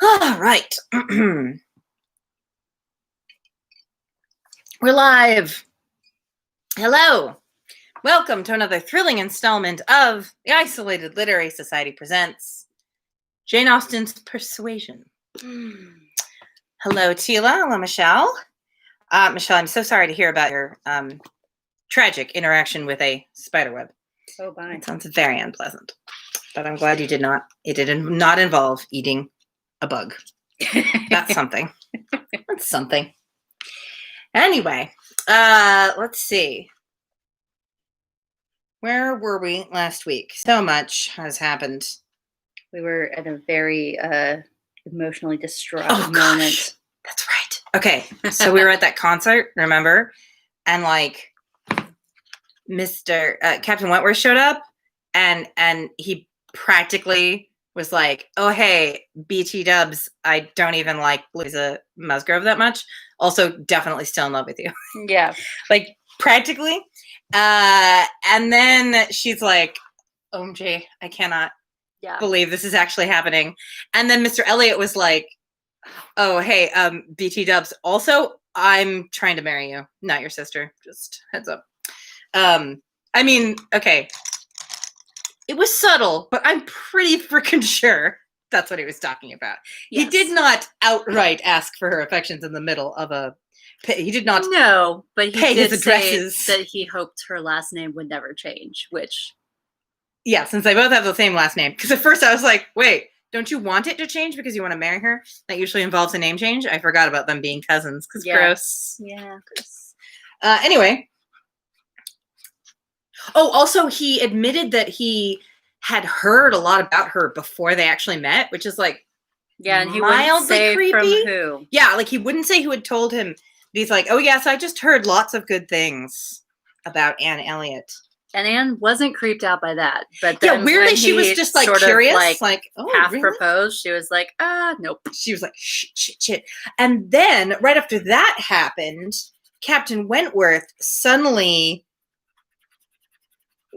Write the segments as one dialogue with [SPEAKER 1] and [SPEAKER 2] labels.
[SPEAKER 1] All right. We're live. Hello. Welcome to another thrilling installment of the Isolated Literary Society presents Jane Austen's Persuasion. Hello, Tila. Hello, Michelle. Michelle, I'm so sorry to hear about your tragic interaction with a spiderweb.
[SPEAKER 2] Oh, bye.
[SPEAKER 1] It sounds very unpleasant, but I'm glad you did not. It did not involve eating a bug. That's something. That's something. Anyway, let's see. Where were we last week? So much has happened.
[SPEAKER 2] We were at a very emotionally distraught moment.
[SPEAKER 1] Gosh. That's right. Okay, so we were at that concert, remember? And like Mr. Captain Wentworth showed up and he practically was like, oh, hey, BT dubs, I don't even like Louisa Musgrove that much. Also, definitely still in love with you.
[SPEAKER 2] Yeah.
[SPEAKER 1] Like, practically. And then she's like, OMG, I cannot believe this is actually happening. And then Mr. Elliot was like, oh, hey, BT dubs, also, I'm trying to marry you, not your sister. Just heads up. I mean, okay. It was subtle, but I'm pretty freaking sure that's what he was talking about. Yes. He did not outright ask for her affections in the middle of a. He did not.
[SPEAKER 2] No, but he
[SPEAKER 1] pay
[SPEAKER 2] did
[SPEAKER 1] his addresses.
[SPEAKER 2] say that he hoped her last name would never change. Which,
[SPEAKER 1] yeah, since they both have the same last name. Because at first I was like, wait, don't you want it to change because you want to marry her? That usually involves a name change. I forgot about them being cousins. Because gross.
[SPEAKER 2] Yeah, gross.
[SPEAKER 1] Anyway. Oh, also, he admitted that he had heard a lot about her before they actually met, which is like,
[SPEAKER 2] yeah, and he wouldn't say
[SPEAKER 1] creepy.
[SPEAKER 2] From who.
[SPEAKER 1] Yeah, like he wouldn't say who had told him. He's like, oh yes, I just heard lots of good things about Anne Elliot.
[SPEAKER 2] And Anne wasn't creeped out by that, but then
[SPEAKER 1] yeah, weirdly she was just like curious, like oh,
[SPEAKER 2] half
[SPEAKER 1] really?
[SPEAKER 2] Proposed. She was like, nope.
[SPEAKER 1] She was like, shit. And then right after that happened, Captain Wentworth suddenly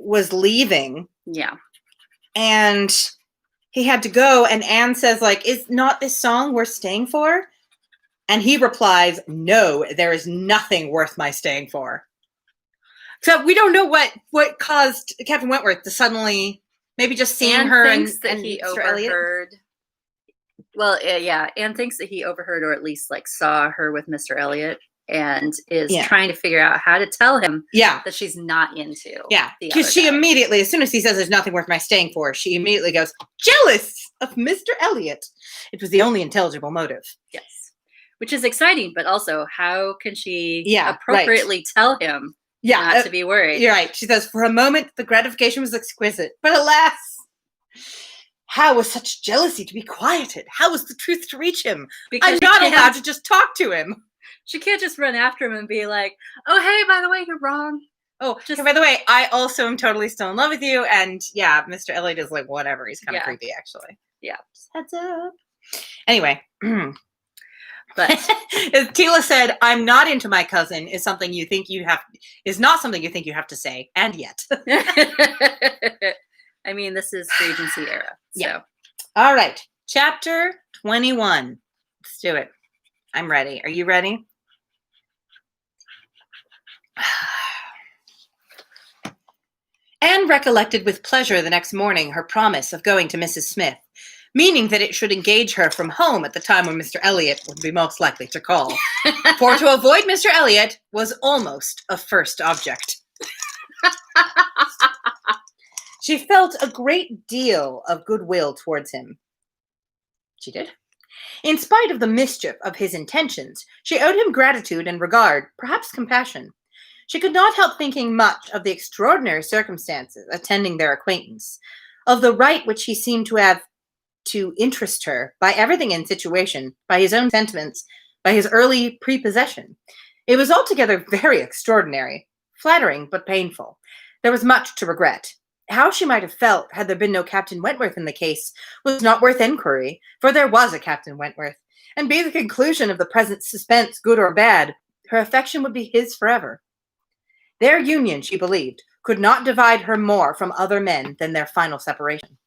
[SPEAKER 1] was leaving.
[SPEAKER 2] Yeah.
[SPEAKER 1] And he had to go. And Anne says, like, is not this song worth staying for? And he replies, no, there is nothing worth my staying for. So we don't know what caused Captain Wentworth to suddenly maybe just seeing
[SPEAKER 2] Anne
[SPEAKER 1] her
[SPEAKER 2] thinks that
[SPEAKER 1] and
[SPEAKER 2] he
[SPEAKER 1] Mr.
[SPEAKER 2] overheard.
[SPEAKER 1] Elliot.
[SPEAKER 2] Well, yeah, Anne thinks that he overheard or at least like saw her with Mr. Elliot. And is trying to figure out how to tell him that she's not into.
[SPEAKER 1] Yeah, because she immediately, as soon as he says there's nothing worth my staying for, she immediately goes, jealous of Mr. Elliot. It was the only intelligible motive.
[SPEAKER 2] Yes, which is exciting, but also how can she appropriately tell him not to be worried?
[SPEAKER 1] You're right. She says, for a moment, the gratification was exquisite, but alas, how was such jealousy to be quieted? How was the truth to reach him? Because I'm not allowed to just talk to him.
[SPEAKER 2] She can't just run after him and be like, oh, hey, by the way, you're wrong.
[SPEAKER 1] Oh, just by the way, I also am totally still in love with you. And yeah, Mr. Elliot is like, whatever. He's kind of creepy, actually.
[SPEAKER 2] Yeah.
[SPEAKER 1] Just heads up. Anyway. But as Tila said, I'm not into my cousin is something you think you have, is not something you think you have to say. And yet.
[SPEAKER 2] I mean, this is Regency era. So.
[SPEAKER 1] Yeah. All right. Chapter 21. Let's do it. I'm ready. Are you ready? Anne recollected with pleasure the next morning her promise of going to Mrs. Smith, meaning that it should engage her from home at the time when Mr. Elliot would be most likely to call. For to avoid Mr. Elliot was almost a first object. She felt a great deal of goodwill towards him. She did. In spite of the mischief of his intentions, she owed him gratitude and regard, perhaps compassion. She could not help thinking much of the extraordinary circumstances attending their acquaintance, of the right which he seemed to have to interest her by everything in situation, by his own sentiments, by his early prepossession. It was altogether very extraordinary, flattering but painful. There was much to regret. How she might have felt had there been no Captain Wentworth in the case was not worth inquiry, for there was a Captain Wentworth, and be the conclusion of the present suspense good or bad, her affection would be his forever. Their union, she believed, could not divide her more from other men than their final separation.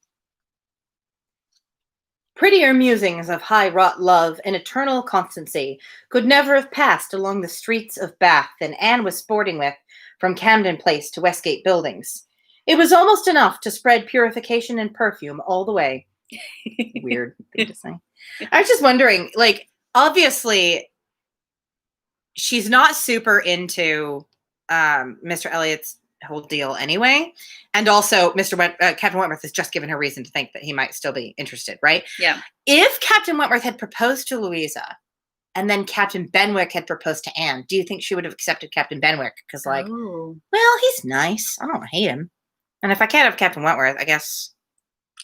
[SPEAKER 1] Prettier musings of high-wrought love and eternal constancy could never have passed along the streets of Bath than Anne was sporting with from Camden Place to Westgate Buildings. It was almost enough to spread purification and perfume all the way. Weird thing to say. I was just wondering, like, obviously, she's not super into Mr. Elliot's whole deal anyway. And also, Captain Wentworth has just given her reason to think that he might still be interested, right?
[SPEAKER 2] Yeah.
[SPEAKER 1] If Captain Wentworth had proposed to Louisa and then Captain Benwick had proposed to Anne, do you think she would have accepted Captain Benwick? Because, like, well, he's nice. I don't hate him. And if I can't have Captain Wentworth, I guess...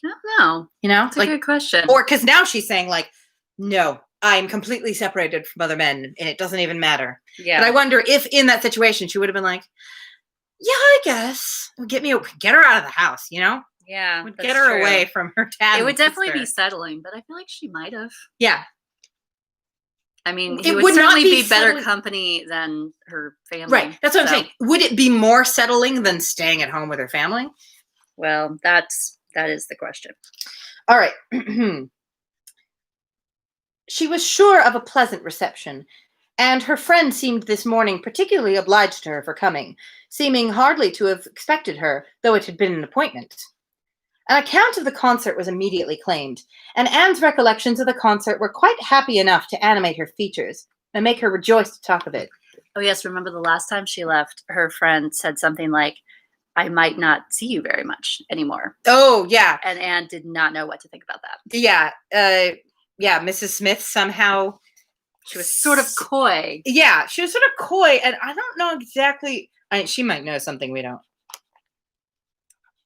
[SPEAKER 2] I don't know.
[SPEAKER 1] You know?
[SPEAKER 2] That's a good question.
[SPEAKER 1] Or because now she's saying, like, no, I'm completely separated from other men, and it doesn't even matter.
[SPEAKER 2] Yeah.
[SPEAKER 1] But I wonder if in that situation she would have been like, yeah, I guess. Get her out of the house, you know?
[SPEAKER 2] Yeah.
[SPEAKER 1] Get her away from her dad.
[SPEAKER 2] It would definitely be settling, but I feel like she might have.
[SPEAKER 1] Yeah.
[SPEAKER 2] I mean, it would certainly be better company than her family.
[SPEAKER 1] Right. That's what I'm saying. Would it be more settling than staying at home with her family?
[SPEAKER 2] Well, that is the question.
[SPEAKER 1] All right. She was sure of a pleasant reception, and her friend seemed this morning particularly obliged to her for coming, seeming hardly to have expected her, though it had been an appointment. An account of the concert was immediately claimed, and Anne's recollections of the concert were quite happy enough to animate her features and make her rejoice to talk of it.
[SPEAKER 2] Oh, yes. Remember the last time she left, her friend said something like, I might not see you very much anymore.
[SPEAKER 1] Oh, yeah.
[SPEAKER 2] And Anne did not know what to think about that.
[SPEAKER 1] Yeah. Mrs. Smith somehow...
[SPEAKER 2] She was sort of coy.
[SPEAKER 1] Yeah, she was sort of coy, and I don't know exactly... she might know something we don't.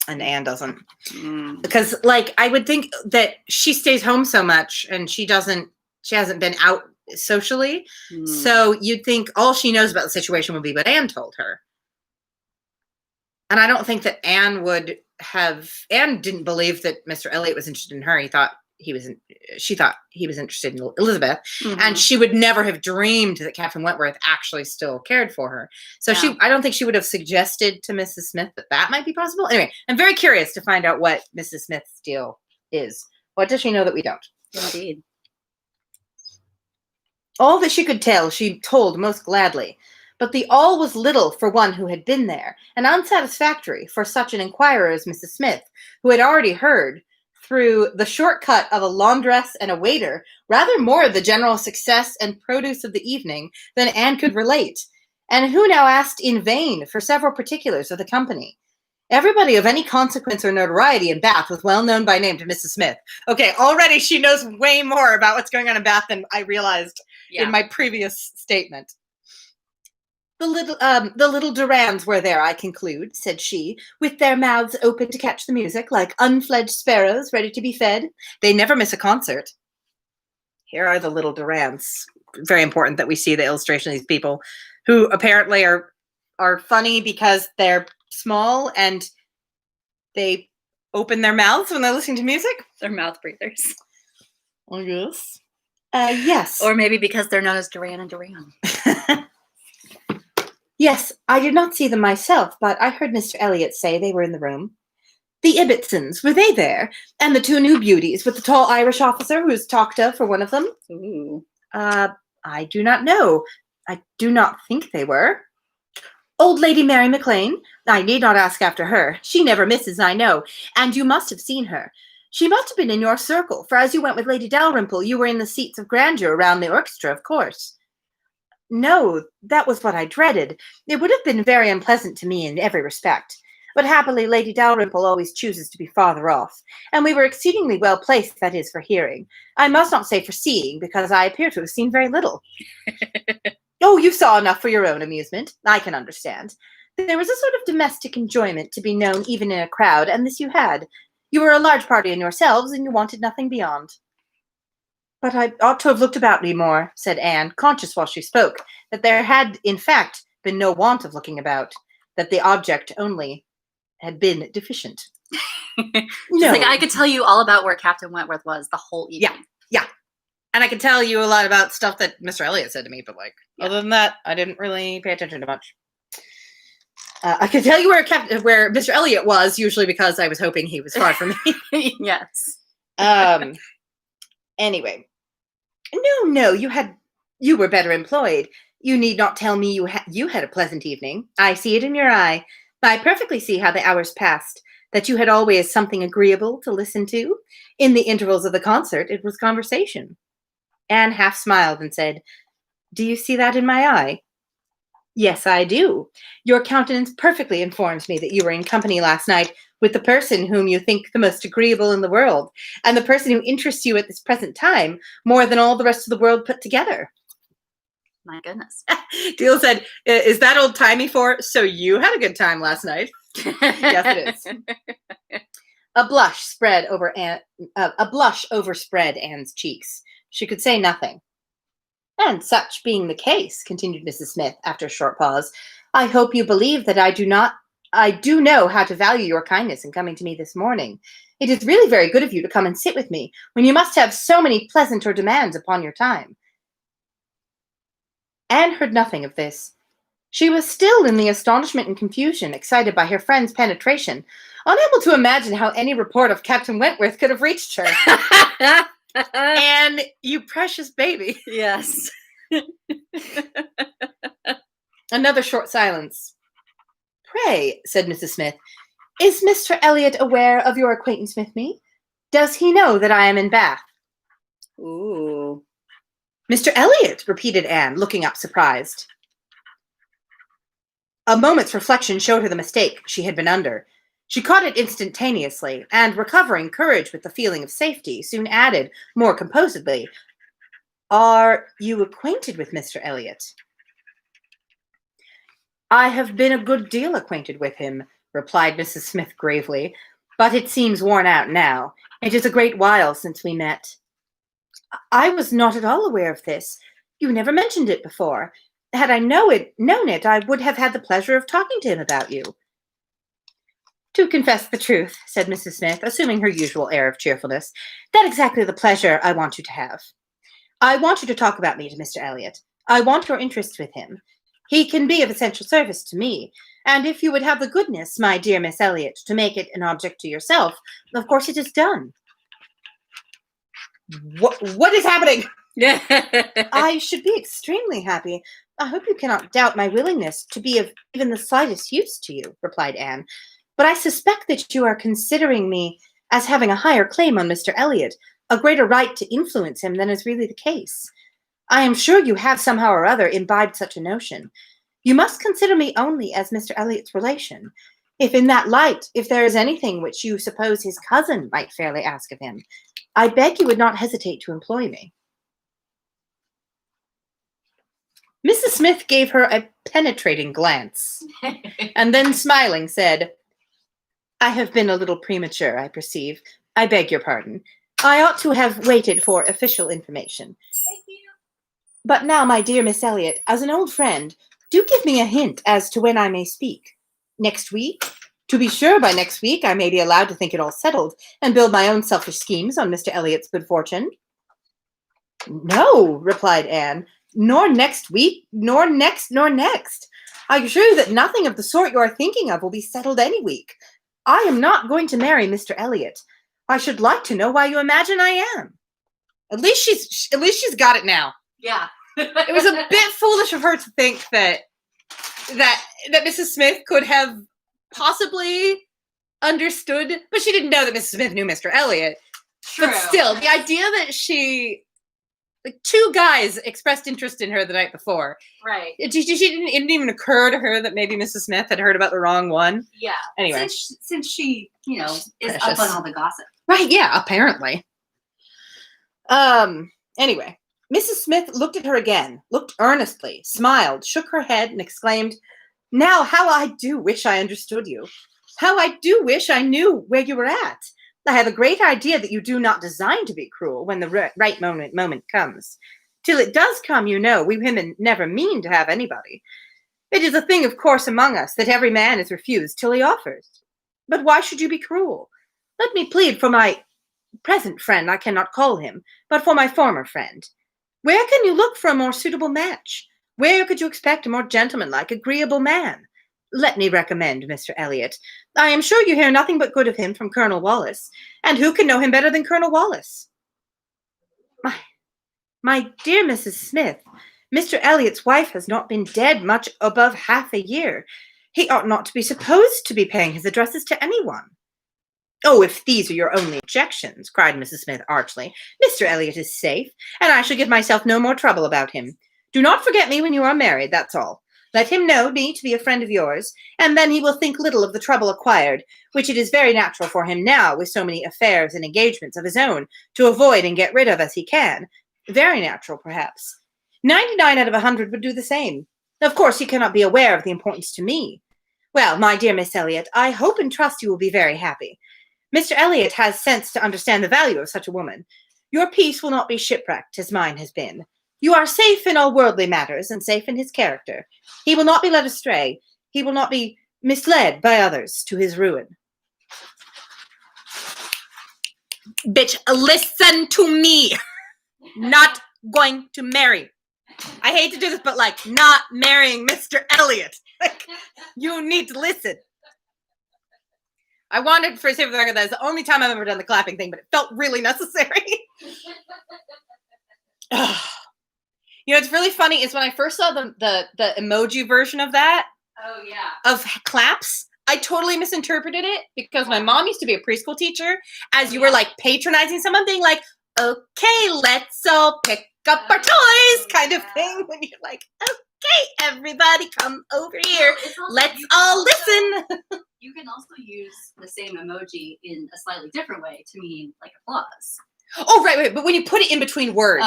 [SPEAKER 1] And Anne doesn't. Because, like, I would think that she stays home so much, and she hasn't been out socially. So you'd think all she knows about the situation would be what Anne told her. And I don't think that Anne didn't believe that Mr. Elliot was interested in her. She thought he was interested in Elizabeth, and she would never have dreamed that Captain Wentworth actually still cared for her. So I don't think she would have suggested to Mrs. Smith that might be possible. Anyway, I'm very curious to find out what Mrs. Smith's deal is. What does she know that we don't?
[SPEAKER 2] Indeed.
[SPEAKER 1] All that she could tell, she told most gladly. But the all was little for one who had been there, and unsatisfactory for such an inquirer as Mrs. Smith, who had already heard, through the shortcut of a laundress and a waiter, rather more of the general success and produce of the evening than Anne could relate, and who now asked in vain for several particulars of the company. Everybody of any consequence or notoriety in Bath was well known by name to Mrs. Smith. Okay, already she knows way more about what's going on in Bath than I realized in my previous statement. The little Durans were there, I conclude, said she, with their mouths open to catch the music, like unfledged sparrows ready to be fed. They never miss a concert. Here are the little Durans. Very important that we see the illustration of these people who apparently are funny because they're small and they open their mouths when they're listening to music.
[SPEAKER 2] They're mouth breathers.
[SPEAKER 1] I guess. Yes.
[SPEAKER 2] Or maybe because they're known as Duran and Duran.
[SPEAKER 1] Yes, I did not see them myself, but I heard Mr. Elliot say they were in the room. The Ibbetsons, were they there? And the two new beauties with the tall Irish officer who's talked of for one of them?
[SPEAKER 2] Ooh.
[SPEAKER 1] I do not know. I do not think they were. Old Lady Mary MacLane? I need not ask after her. She never misses, I know, and you must have seen her. She must have been in your circle, for as you went with Lady Dalrymple, you were in the seats of grandeur around the orchestra, of course. No, that was what I dreaded. It would have been very unpleasant to me in every respect. But happily, Lady Dalrymple always chooses to be farther off, and we were exceedingly well placed, that is, for hearing. I must not say for seeing, because I appear to have seen very little. Oh, you saw enough for your own amusement. I can understand. There was a sort of domestic enjoyment to be known even in a crowd, and this you had. You were a large party in yourselves, and you wanted nothing beyond. But I ought to have looked about me more, said Anne, conscious while she spoke, that there had, in fact, been no want of looking about, that the object only had been deficient.
[SPEAKER 2] No. Like, I could tell you all about where Captain Wentworth was the whole evening.
[SPEAKER 1] Yeah. And I could tell you a lot about stuff that Mr. Elliot said to me, but, other than that, I didn't really pay attention to much. I could tell you where Mr. Elliot was, usually because I was hoping he was far from me.
[SPEAKER 2] Yes.
[SPEAKER 1] Anyway, no, you were better employed. You need not tell me you had a pleasant evening. I see it in your eye. I perfectly see how the hours passed, that you had always something agreeable to listen to. In the intervals of the concert, it was conversation. Anne half smiled and said, "Do you see that in my eye?" "Yes, I do. Your countenance perfectly informs me that you were in company last night with the person whom you think the most agreeable in the world, and the person who interests you at this present time more than all the rest of the world put together."
[SPEAKER 2] My goodness.
[SPEAKER 1] Deal said, "Is that old-timey for, so you had a good time last night?" Yes, it is. A blush overspread Anne's cheeks. She could say nothing. "And such being the case," continued Mrs. Smith after a short pause, "I hope you believe that I do know how to value your kindness in coming to me this morning. It is really very good of you to come and sit with me when you must have so many pleasanter demands upon your time." Anne heard nothing of this. She was still in the astonishment and confusion excited by her friend's penetration, unable to imagine how any report of Captain Wentworth could have reached her. And you precious baby.
[SPEAKER 2] Yes.
[SPEAKER 1] Another short silence. "Pray," said Mrs. Smith, "is Mr. Elliot aware of your acquaintance with me? Does he know that I am in Bath?"
[SPEAKER 2] Ooh.
[SPEAKER 1] "Mr. Elliot," repeated Anne, looking up surprised. A moment's reflection showed her the mistake she had been under. She caught it instantaneously, and recovering courage with the feeling of safety, soon added, more composedly, "Are you acquainted with Mr. Elliot?" "I have been a good deal acquainted with him," replied Mrs. Smith gravely, "but it seems worn out now. It is a great while since we met." "I was not at all aware of this. You never mentioned it before. Had I known it, I would have had the pleasure of talking to him about you." "To confess the truth," said Mrs. Smith, assuming her usual air of cheerfulness, "that's exactly the pleasure I want you to have. I want you to talk about me to Mr. Elliot. I want your interest with him. He can be of essential service to me, and if you would have the goodness, my dear Miss Elliot, to make it an object to yourself, of course it is done." What is happening? "I should be extremely happy. I hope you cannot doubt my willingness to be of even the slightest use to you," replied Anne. "But I suspect that you are considering me as having a higher claim on Mr. Elliot, a greater right to influence him than is really the case. I am sure you have somehow or other imbibed such a notion. You must consider me only as Mr. Elliot's relation. If in that light, if there is anything which you suppose his cousin might fairly ask of him, I beg you would not hesitate to employ me." Mrs. Smith gave her a penetrating glance, and then smiling said, "I have been a little premature, I perceive. I beg your pardon. I ought to have waited for official information.
[SPEAKER 2] Thank you.
[SPEAKER 1] But now, my dear Miss Elliot, as an old friend, do give me a hint as to when I may speak. Next week? To be sure, by next week I may be allowed to think it all settled, and build my own selfish schemes on Mr. Elliot's good fortune." "No," replied Anne, "nor next week, nor next. I assure you that nothing of the sort you are thinking of will be settled any week. I am not going to marry Mr. Elliot. I should like to know why you imagine I am." At least she's got it now.
[SPEAKER 2] Yeah.
[SPEAKER 1] It was a bit foolish of her to think that Mrs. Smith could have possibly understood, but she didn't know that Mrs. Smith knew Mr. Elliot. True. But still, the idea that two guys expressed interest in her the night before.
[SPEAKER 2] Right.
[SPEAKER 1] It didn't even occur to her that maybe Mrs. Smith had heard about the wrong one.
[SPEAKER 2] Yeah.
[SPEAKER 1] Anyway.
[SPEAKER 2] Since she, is
[SPEAKER 1] Precious.
[SPEAKER 2] up on all the gossip.
[SPEAKER 1] Right, yeah, apparently. Anyway, Mrs. Smith looked at her again, looked earnestly, smiled, shook her head, and exclaimed, "Now, how I do wish I understood you. How I do wish I knew where you were at. I have a great idea that you do not design to be cruel when the right moment comes. Till it does come, we women never mean to have anybody. It is a thing of course among us that every man is refused till he offers. But why should you be cruel? Let me plead for my present friend, I cannot call him, but for my former friend. Where can you look for a more suitable match? Where could you expect a more gentlemanlike, agreeable man? Let me recommend Mr. Elliot. I am sure you hear nothing but good of him from Colonel Wallace, and who can know him better than Colonel Wallace?" My dear Mrs. Smith, Mr. Elliot's wife has not been dead much above half a year. He ought not to be supposed to be paying his addresses to anyone. Oh, if these are your only objections, cried Mrs. Smith archly, Mr. Elliot is safe, and I shall give myself no more trouble about him. Do not forget me when you are married, that's all. Let him know me to be a friend of yours, and then he will think little of the trouble acquired, which it is very natural for him now, with so many affairs and engagements of his own, to avoid and get rid of as he can. Very natural, perhaps. 99 out of 100 would do the same. Of course, he cannot be aware of the importance to me. Well, my dear Miss Elliot, I hope and trust you will be very happy. Mr. Elliot has sense to understand the value of such a woman. Your peace will not be shipwrecked, as mine has been. You are safe in all worldly matters, and safe in his character. He will not be led astray. He will not be misled by others to his ruin. Bitch, listen to me. Not going to marry. I hate to do this, but not marrying Mr. Elliot. You need to listen. I wanted for the record that is the only time I've ever done the clapping thing, but it felt really necessary. It's really funny is when I first saw the emoji version of that.
[SPEAKER 2] Oh yeah.
[SPEAKER 1] Of claps, I totally misinterpreted it because my mom used to be a preschool teacher. As you were patronizing someone, being like, "Okay, let's all pick up our toys," kind of thing. When you're like, "Okay, everybody, come over here. Let's all listen."
[SPEAKER 2] You can also use the same emoji in a slightly different way to mean applause.
[SPEAKER 1] Oh, right. But when you put it in between words,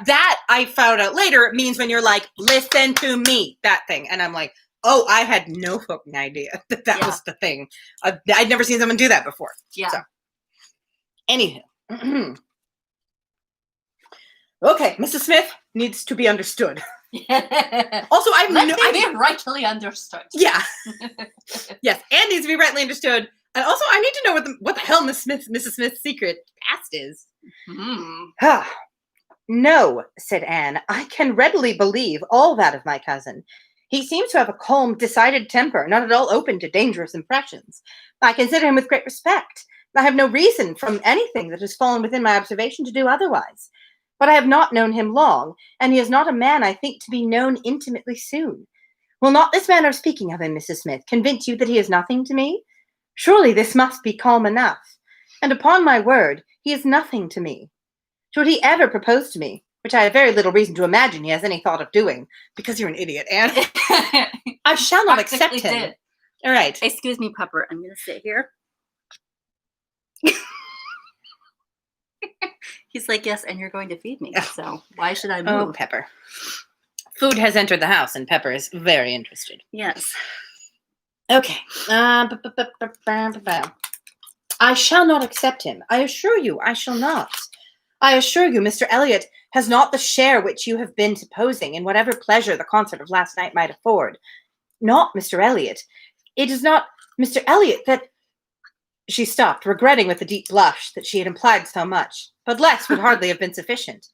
[SPEAKER 1] that I found out later means when you're like, "Listen to me," that thing. And I'm like, oh, I had no fucking idea that was the thing. I'd never seen someone do that before.
[SPEAKER 2] Yeah.
[SPEAKER 1] So, anywho. Okay, Mrs. Smith needs to be understood. Also,
[SPEAKER 2] Let me be rightly understood.
[SPEAKER 1] Yeah. Yes, Anne needs to be rightly understood. And also, I need to know what the hell Mrs. Smith's secret past is. No, said Anne. I can readily believe all that of my cousin. He seems to have a calm, decided temper, not at all open to dangerous impressions. I consider him with great respect. I have no reason from anything that has fallen within my observation to do otherwise. But I have not known him long, and he is not a man I think to be known intimately soon. Will not this manner of speaking of him, Mrs. Smith, convince you that he is nothing to me? Surely this must be calm enough. And upon my word, he is nothing to me. Should he ever propose to me, which I have very little reason to imagine he has any thought of doing, because you're an idiot, Anne, I shall not accept him. Did. All right.
[SPEAKER 2] Excuse me, Pepper. I'm going to sit here. He's like, yes, and you're going to feed me. So why should I move?
[SPEAKER 1] Oh, Pepper. Food has entered the house, and Pepper is very interested.
[SPEAKER 2] Yes.
[SPEAKER 1] Okay. I shall not accept him. I assure you, I shall not. I assure you, Mr. Elliot has not the share which you have been supposing in whatever pleasure the concert of last night might afford. Not Mr. Elliot. It is not Mr. Elliot that... She stopped, regretting with a deep blush that she had implied so much, but less would hardly have been sufficient.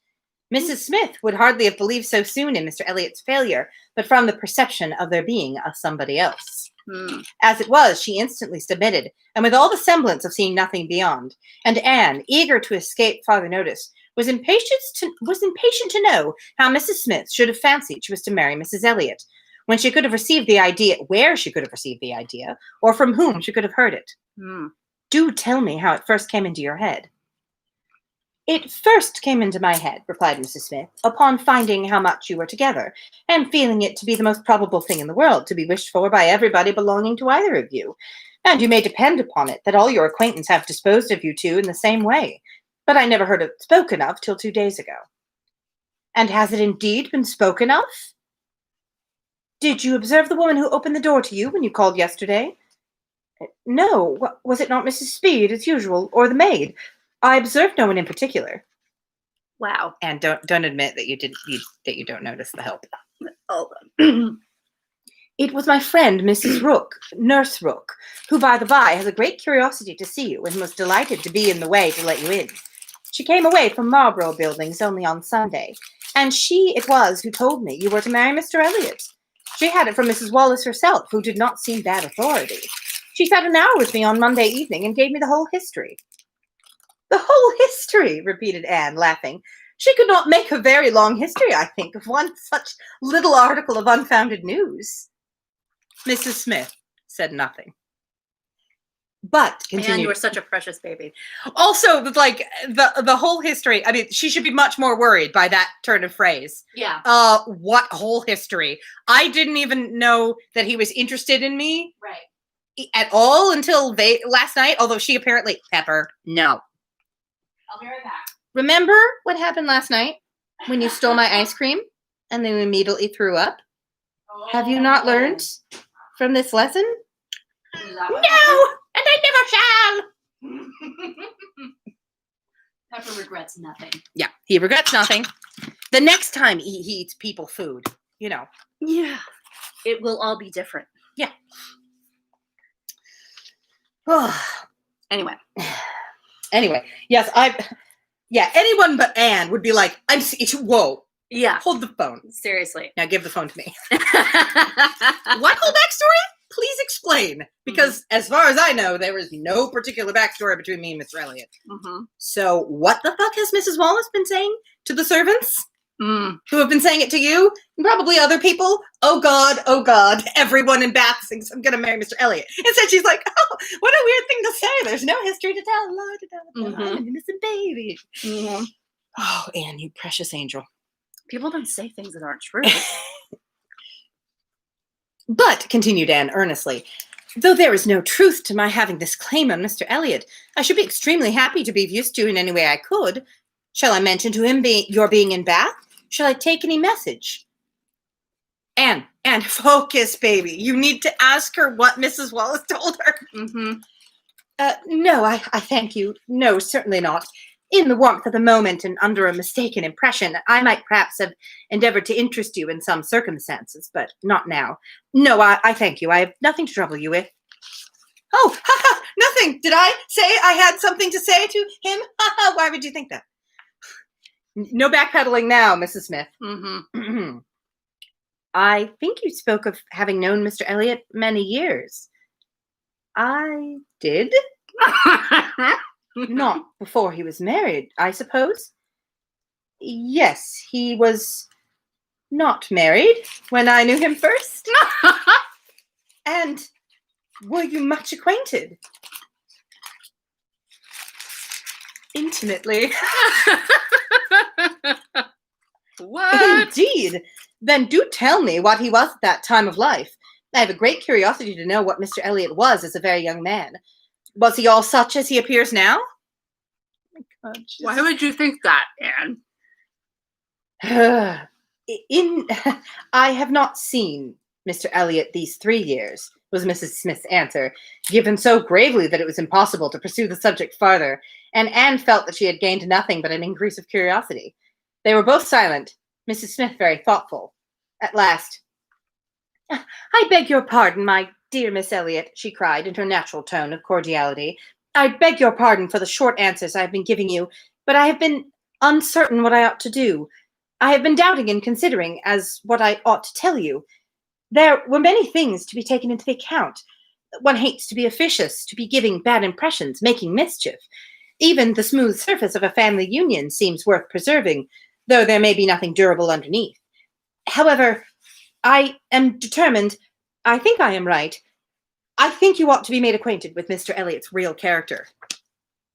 [SPEAKER 1] Mrs. Smith would hardly have believed so soon in Mr. Elliot's failure, but from the perception of there being a somebody else. As it was, she instantly submitted, and with all the semblance of seeing nothing beyond, and Anne, eager to escape farther notice, was impatient to know how Mrs. Smith should have fancied she was to marry Mrs. Elliot, when she could have received the idea, where she could have received the idea, or from whom she could have heard it. Do tell me how it first came into your head. It first came into my head, replied Mrs. Smith, upon finding how much you were together, and feeling it to be the most probable thing in the world to be wished for by everybody belonging to either of you. And you may depend upon it that all your acquaintance have disposed of you two in the same way. But I never heard it spoken of till 2 days ago. And has it indeed been spoken of? Did you observe the woman who opened the door to you when you called yesterday? No. Was it not Mrs. Speed, as usual, or the maid? I observed no one in particular.
[SPEAKER 2] Wow.
[SPEAKER 1] And don't admit that you don't notice the help.
[SPEAKER 2] Oh.
[SPEAKER 1] It was my friend, Mrs. Rook, Nurse Rook, who, by the by, has a great curiosity to see you and was delighted to be in the way to let you in. She came away from Marlborough Buildings only on Sunday, and she it was who told me you were to marry Mr. Elliot. She had it from Mrs. Wallace herself, who did not seem bad authority. She sat an hour with me on Monday evening and gave me the whole history. The whole history, repeated Anne, laughing. She could not make a very long history, I think, of one such little article of unfounded news. Mrs. Smith said nothing. But continued.
[SPEAKER 2] And you were such a precious baby.
[SPEAKER 1] Also, like the whole history. I mean, she should be much more worried by that turn of phrase.
[SPEAKER 2] Yeah.
[SPEAKER 1] What whole history? I didn't even know that he was interested in me.
[SPEAKER 2] Right.
[SPEAKER 1] At all until last night. Although she apparently Pepper. No.
[SPEAKER 2] I'll be right back.
[SPEAKER 1] Remember what happened last night when you stole my ice cream and then immediately threw up? Oh. Have you not learned from this lesson? No! And I never shall!
[SPEAKER 2] Pepper regrets nothing.
[SPEAKER 1] Yeah, he regrets nothing. The next time he eats people food, you know.
[SPEAKER 2] Yeah. It will all be different.
[SPEAKER 1] Yeah.
[SPEAKER 2] Anyway.
[SPEAKER 1] Yes, anyone but Anne would be like, whoa.
[SPEAKER 2] Yeah.
[SPEAKER 1] Hold the phone.
[SPEAKER 2] Seriously.
[SPEAKER 1] Now give the phone to me. What whole backstory? Please explain. Because as far as I know, there is no particular backstory between me and Mr. Elliot.
[SPEAKER 2] Mm-hmm.
[SPEAKER 1] So what the fuck has Mrs. Wallace been saying to the servants? Who have been saying it to you? And probably other people? Oh God, everyone in Bath thinks I'm going to marry Mr. Elliot. Instead she's like, oh, what a weird thing to say. There's no history to tell. I'm an innocent baby. Mm-hmm. Oh, Anne, you precious angel.
[SPEAKER 2] People don't say things that aren't true.
[SPEAKER 1] But, continued Anne earnestly, though there is no truth to my having this claim on Mr. Elliot, I should be extremely happy to be of use to you in any way I could. Shall I mention to him your being in Bath? Shall I take any message? Anne, focus, baby. You need to ask her what Mrs. Wallace told her.
[SPEAKER 2] Mm-hmm.
[SPEAKER 1] No, I thank you. No, certainly not. In the warmth of the moment and under a mistaken impression, I might perhaps have endeavored to interest you in some circumstances, but not now. No, I thank you. I have nothing to trouble you with. Oh, nothing. Did I say I had something to say to him? Why would you think that? No backpedaling now, Mrs. Smith.
[SPEAKER 2] Mm-hmm.
[SPEAKER 1] I think you spoke of having known Mr. Elliot many years. I did? Not before he was married, I suppose? Yes, he was not married when I knew him first. And were you much acquainted? Intimately.
[SPEAKER 2] What?
[SPEAKER 1] Indeed. Then do tell me what he was at that time of life. I have a great curiosity to know what Mr. Elliot was as a very young man. Was he all such as he appears now? Oh my God,
[SPEAKER 2] why would you think that,
[SPEAKER 1] Anne? I have not seen Mr. Elliot these 3 years, was Mrs. Smith's answer, given so gravely that it was impossible to pursue the subject farther, and Anne felt that she had gained nothing but an increase of curiosity. They were both silent, Mrs. Smith very thoughtful. At last, I beg your pardon, my dear Miss Elliot, she cried in her natural tone of cordiality. I beg your pardon for the short answers I have been giving you, but I have been uncertain what I ought to do. I have been doubting and considering as what I ought to tell you. There were many things to be taken into the account. One hates to be officious, to be giving bad impressions, making mischief. Even the smooth surface of a family union seems worth preserving, though there may be nothing durable underneath. However, I am determined, I think I am right. I think you ought to be made acquainted with Mr. Elliot's real character.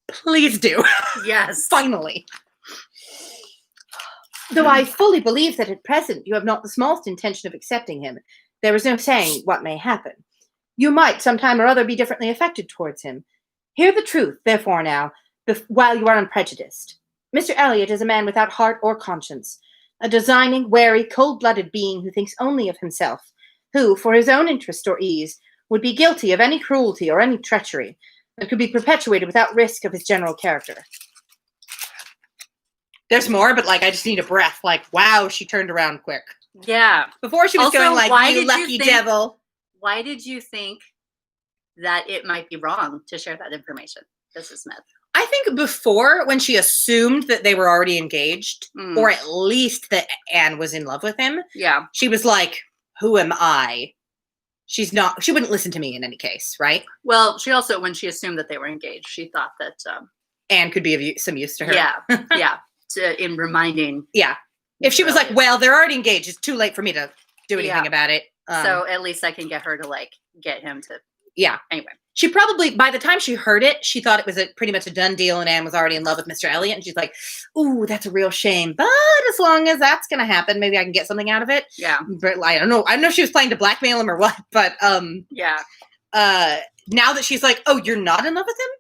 [SPEAKER 1] Please do.
[SPEAKER 2] Yes.
[SPEAKER 1] Finally. Though I fully believe that at present you have not the smallest intention of accepting him, there is no saying what may happen. You might sometime or other be differently affected towards him. Hear the truth, therefore, now, while you are unprejudiced. Mr. Elliot is a man without heart or conscience, a designing, wary, cold-blooded being who thinks only of himself, who, for his own interest or ease, would be guilty of any cruelty or any treachery that could be perpetuated without risk of his general character. There's more, but I just need a breath. Wow, she turned around quick.
[SPEAKER 2] Yeah.
[SPEAKER 1] Before she was also, going you lucky devil.
[SPEAKER 2] Why did you think that it might be wrong to share that information, Mrs. Smith?
[SPEAKER 1] I think before, when she assumed that they were already engaged, or at least that Anne was in love with him, she was like, who am I? She wouldn't listen to me in any case, right?
[SPEAKER 2] Well, she also, when she assumed that they were engaged, she thought that Anne
[SPEAKER 1] could be of some use to her.
[SPEAKER 2] Yeah, yeah. in reminding.
[SPEAKER 1] Yeah. If she was like, well, they're already engaged. It's too late for me to do anything about it.
[SPEAKER 2] So at least I can get her to like get him to.
[SPEAKER 1] Yeah.
[SPEAKER 2] Anyway.
[SPEAKER 1] She probably, by the time she heard it, she thought it was pretty much a done deal and Anne was already in love with Mr. Elliot. And she's like, ooh, that's a real shame. But as long as that's going to happen, maybe I can get something out of it.
[SPEAKER 2] Yeah.
[SPEAKER 1] But I don't know. I don't know if she was playing to blackmail him or what. But
[SPEAKER 2] yeah.
[SPEAKER 1] Now that she's like, oh, you're not in love with him?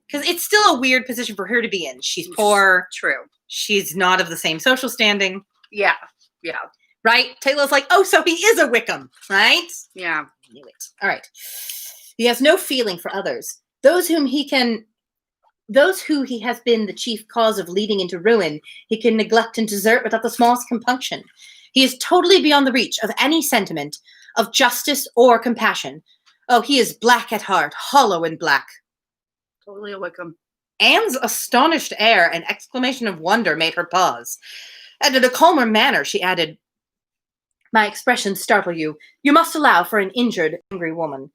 [SPEAKER 1] Because it's still a weird position for her to be in. She's poor.
[SPEAKER 2] True.
[SPEAKER 1] She's not of the same social standing.
[SPEAKER 2] Yeah. Yeah.
[SPEAKER 1] Right? Taylor's like, oh, so he is a Wickham, right?
[SPEAKER 2] Yeah.
[SPEAKER 1] Knew it. All right. He has no feeling for others. Those who he has been the chief cause of leading into ruin, he can neglect and desert without the smallest compunction. He is totally beyond the reach of any sentiment of justice or compassion. Oh, he is black at heart, hollow and black.
[SPEAKER 2] Totally a Wickham.
[SPEAKER 1] Anne's astonished air and exclamation of wonder made her pause. And in a calmer manner, she added, my expressions startle you. You must allow for an injured, angry woman.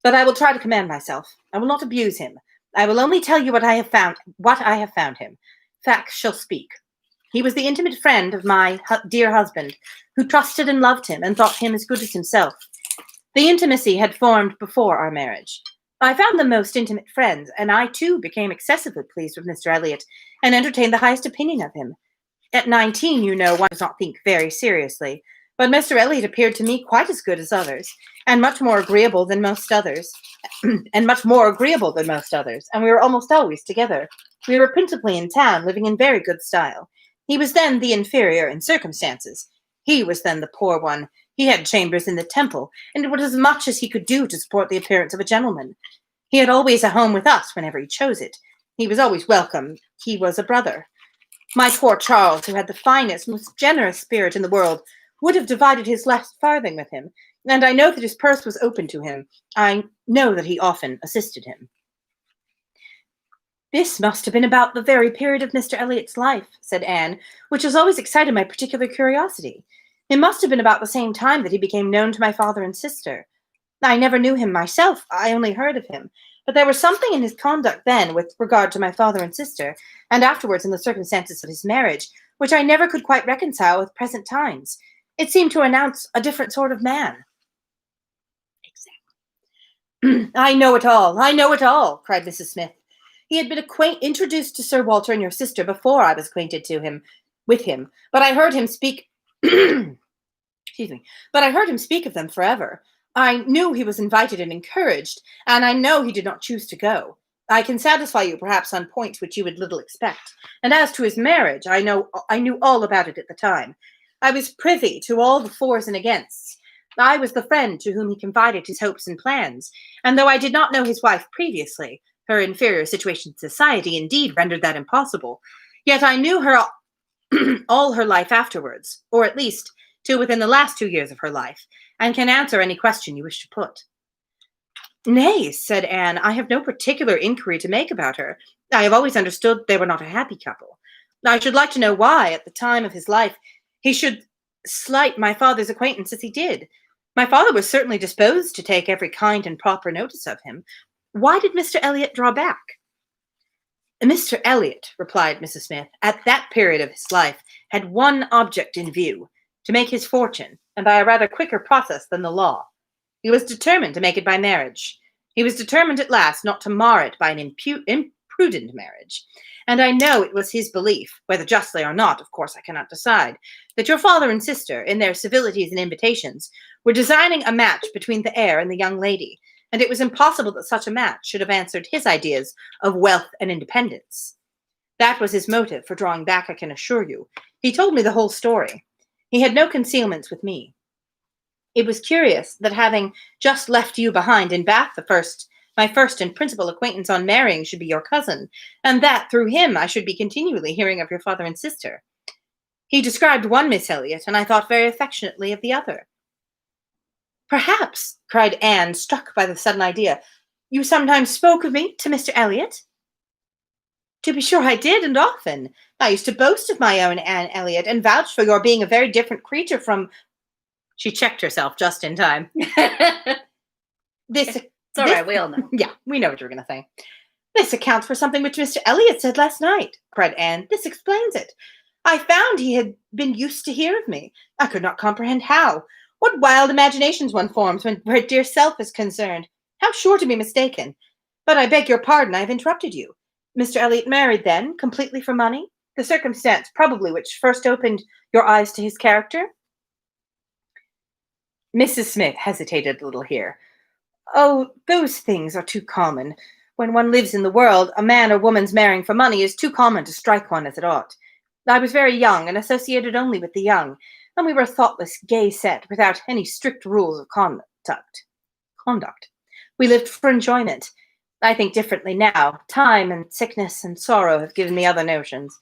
[SPEAKER 1] But I will try to command myself. I will not abuse him. I will only tell you what I have found him. Facts shall speak. He was the intimate friend of my dear husband, who trusted and loved him and thought him as good as himself. The intimacy had formed before our marriage. I found them most intimate friends, and I too became excessively pleased with Mr. Elliot and entertained the highest opinion of him. At 19, you know, one does not think very seriously. But Mr. Elliot appeared to me quite as good as others, and much more agreeable than most others, and we were almost always together. We were principally in town, living in very good style. He was then the inferior in circumstances. He was then the poor one. He had chambers in the Temple, and it was as much as he could do to support the appearance of a gentleman. He had always a home with us whenever he chose it. He was always welcome. He was a brother. My poor Charles, who had the finest, most generous spirit in the world, would have divided his last farthing with him, and I know that his purse was open to him. I know that he often assisted him. This must have been about the very period of Mr. Elliot's life, said Anne, which has always excited my particular curiosity. It must have been about the same time that he became known to my father and sister. I never knew him myself, I only heard of him, but there was something in his conduct then with regard to my father and sister, and afterwards in the circumstances of his marriage, which I never could quite reconcile with present times. It seemed to announce a different sort of man. Exactly. I know it all, cried Mrs. Smith. He had been introduced to Sir Walter and your sister before I was acquainted with him, but I heard him speak of them forever. I knew he was invited and encouraged, and I know he did not choose to go. I can satisfy you perhaps on points which you would little expect. And as to his marriage, I knew all about it at the time. I was privy to all the fors and againsts. I was the friend to whom he confided his hopes and plans, and though I did not know his wife previously, her inferior situation in society indeed rendered that impossible, yet I knew her all her life afterwards, or at least till within the last 2 years of her life, and can answer any question you wish to put. Nay, said Anne, I have no particular inquiry to make about her. I have always understood they were not a happy couple. I should like to know why, at the time of his life, he should slight my father's acquaintance as he did. My father was certainly disposed to take every kind and proper notice of him. Why did Mr. Elliot draw back? Mr. Elliot, replied Mrs. Smith, at that period of his life, had one object in view, to make his fortune, and by a rather quicker process than the law. He was determined to make it by marriage. He was determined at last not to mar it by an imprudent marriage. And I know it was his belief, whether justly or not, of course I cannot decide, that your father and sister, in their civilities and invitations, were designing a match between the heir and the young lady, and it was impossible that such a match should have answered his ideas of wealth and independence. That was his motive for drawing back, I can assure you. He told me the whole story. He had no concealments with me. It was curious that having just left you behind in Bath my first and principal acquaintance on marrying should be your cousin, and that through him I should be continually hearing of your father and sister. He described one Miss Elliot, and I thought very affectionately of the other. Perhaps, cried Anne, struck by the sudden idea, you sometimes spoke of me to Mr. Elliot? To be sure I did, and often. I used to boast of my own Anne Elliot, and vouch for your being a very different creature from... She checked herself just in time.
[SPEAKER 2] It's all right, we all know.
[SPEAKER 1] Yeah, we know what you're going to say. This accounts for something which Mr. Elliot said last night, cried Anne. This explains it. I found he had been used to hear of me. I could not comprehend how. What wild imaginations one forms when her dear self is concerned. How sure to be mistaken. But I beg your pardon, I have interrupted you. Mr. Elliot married, then, completely for money? The circumstance, probably, which first opened your eyes to his character? Mrs. Smith hesitated a little here. Oh, those things are too common. When one lives in the world, a man or woman's marrying for money is too common to strike one as it ought. I was very young and associated only with the young, and we were a thoughtless, gay set without any strict rules of conduct. We lived for enjoyment. I think differently now. Time and sickness and sorrow have given me other notions.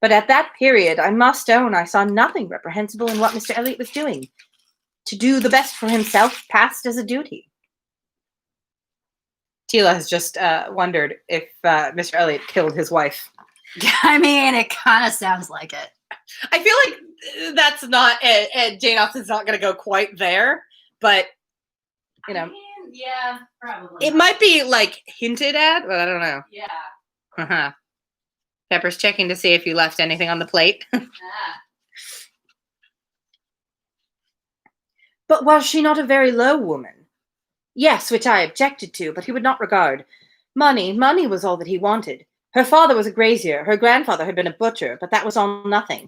[SPEAKER 1] But at that period, I must own I saw nothing reprehensible in what Mr. Elliot was doing. To do the best for himself passed as a duty. Tila has just wondered if Mr. Elliot killed his wife.
[SPEAKER 2] I mean, it kind of sounds like it.
[SPEAKER 1] I feel like that's not it, and Jane Austen's not going to go quite there, but, you know.
[SPEAKER 2] I mean, yeah, probably.
[SPEAKER 1] It might be, like, hinted at, but I don't know.
[SPEAKER 2] Yeah.
[SPEAKER 1] Uh-huh. Pepper's checking to see if you left anything on the plate. But was she not a very low woman? Yes, which I objected to, but he would not regard. Money was all that he wanted. Her father was a grazier, her grandfather had been a butcher, but that was all nothing.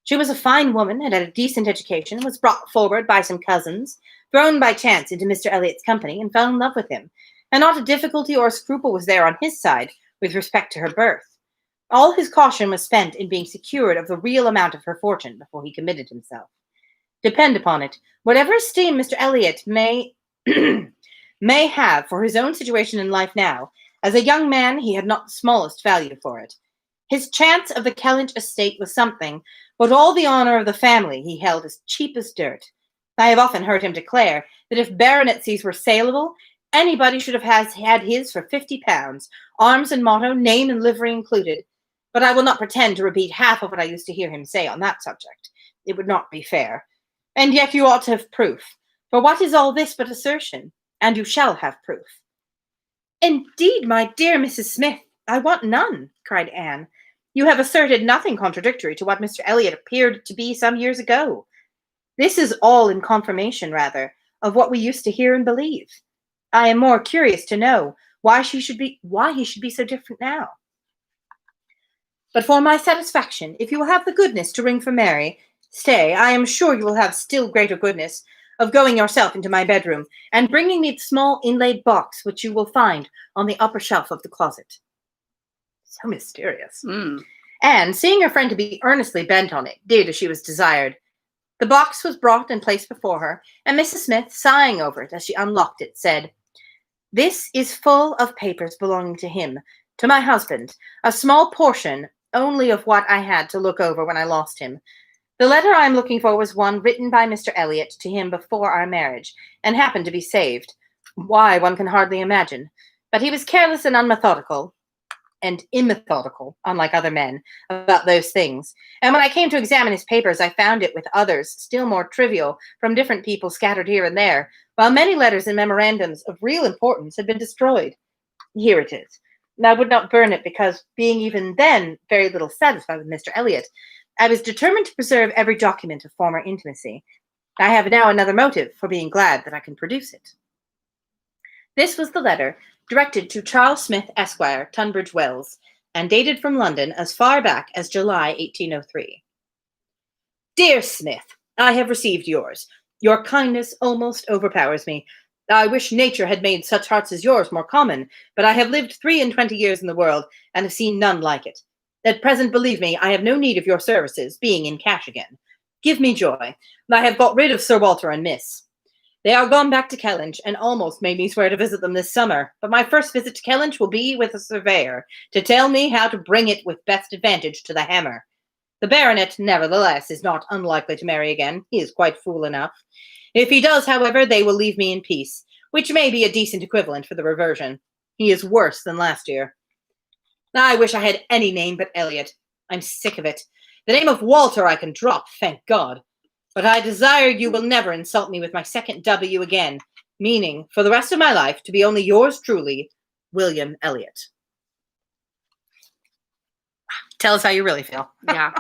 [SPEAKER 1] She was a fine woman, and had a decent education, was brought forward by some cousins, thrown by chance into Mr. Elliot's company, and fell in love with him. And not a difficulty or a scruple was there on his side with respect to her birth. All his caution was spent in being secured of the real amount of her fortune before he committed himself. Depend upon it, whatever esteem Mr. Elliot may have for his own situation in life now, as a young man he had not the smallest value for it. His chance of the Kellynch estate was something, but all the honour of the family he held as cheap as dirt. I have often heard him declare that if baronetcies were saleable, anybody should have had his for £50, arms and motto, name and livery included. But I will not pretend to repeat half of what I used to hear him say on that subject. It would not be fair. And yet you ought to have proof. For what is all this but assertion? And you shall have proof. Indeed, my dear Mrs. Smith, I want none, cried Anne. You have asserted nothing contradictory to what Mr. Elliot appeared to be some years ago. This is all in confirmation, rather, of what we used to hear and believe. I am more curious to know why he should be so different now. But for my satisfaction, if you will have the goodness to ring for Mary, stay, I am sure you will have still greater goodness of going yourself into my bedroom and bringing me the small inlaid box which you will find on the upper shelf of the closet. So mysterious. And, seeing her friend to be earnestly bent on it, did as she was desired. The box was brought and placed before her, and Mrs. Smith, sighing over it as she unlocked it, said, "This is full of papers belonging to him, to my husband, a small portion only of what I had to look over when I lost him. The letter I am looking for was one written by Mr. Elliot to him before our marriage, and happened to be saved. Why, one can hardly imagine. But he was careless and unmethodical, and immethodical, unlike other men, about those things. And when I came to examine his papers, I found it with others, still more trivial, from different people scattered here and there, while many letters and memorandums of real importance had been destroyed. Here it is. I would not burn it because, being even then very little satisfied with Mr. Elliot, I was determined to preserve every document of former intimacy. I have now another motive for being glad that I can produce it." This was the letter, directed to Charles Smith, Esquire, Tunbridge Wells, and dated from London as far back as July 1803. "Dear Smith, I have received yours. Your kindness almost overpowers me. I wish nature had made such hearts as yours more common, but I have lived 23 years in the world, and have seen none like it. At present, believe me, I have no need of your services, being in cash again. Give me joy. I have got rid of Sir Walter and Miss. They are gone back to Kellynch, and almost made me swear to visit them this summer, but my first visit to Kellynch will be with a surveyor, to tell me how to bring it with best advantage to the hammer. The baronet, nevertheless, is not unlikely to marry again. He is quite fool enough. If he does, however, they will leave me in peace, which may be a decent equivalent for the reversion. He is worse than last year. I wish I had any name but Elliot. I'm sick of it. The name of Walter I can drop, thank God. But I desire you will never insult me with my second W again, meaning, for the rest of my life, to be only yours truly, William Elliot." Tell us how you really feel.
[SPEAKER 2] Yeah.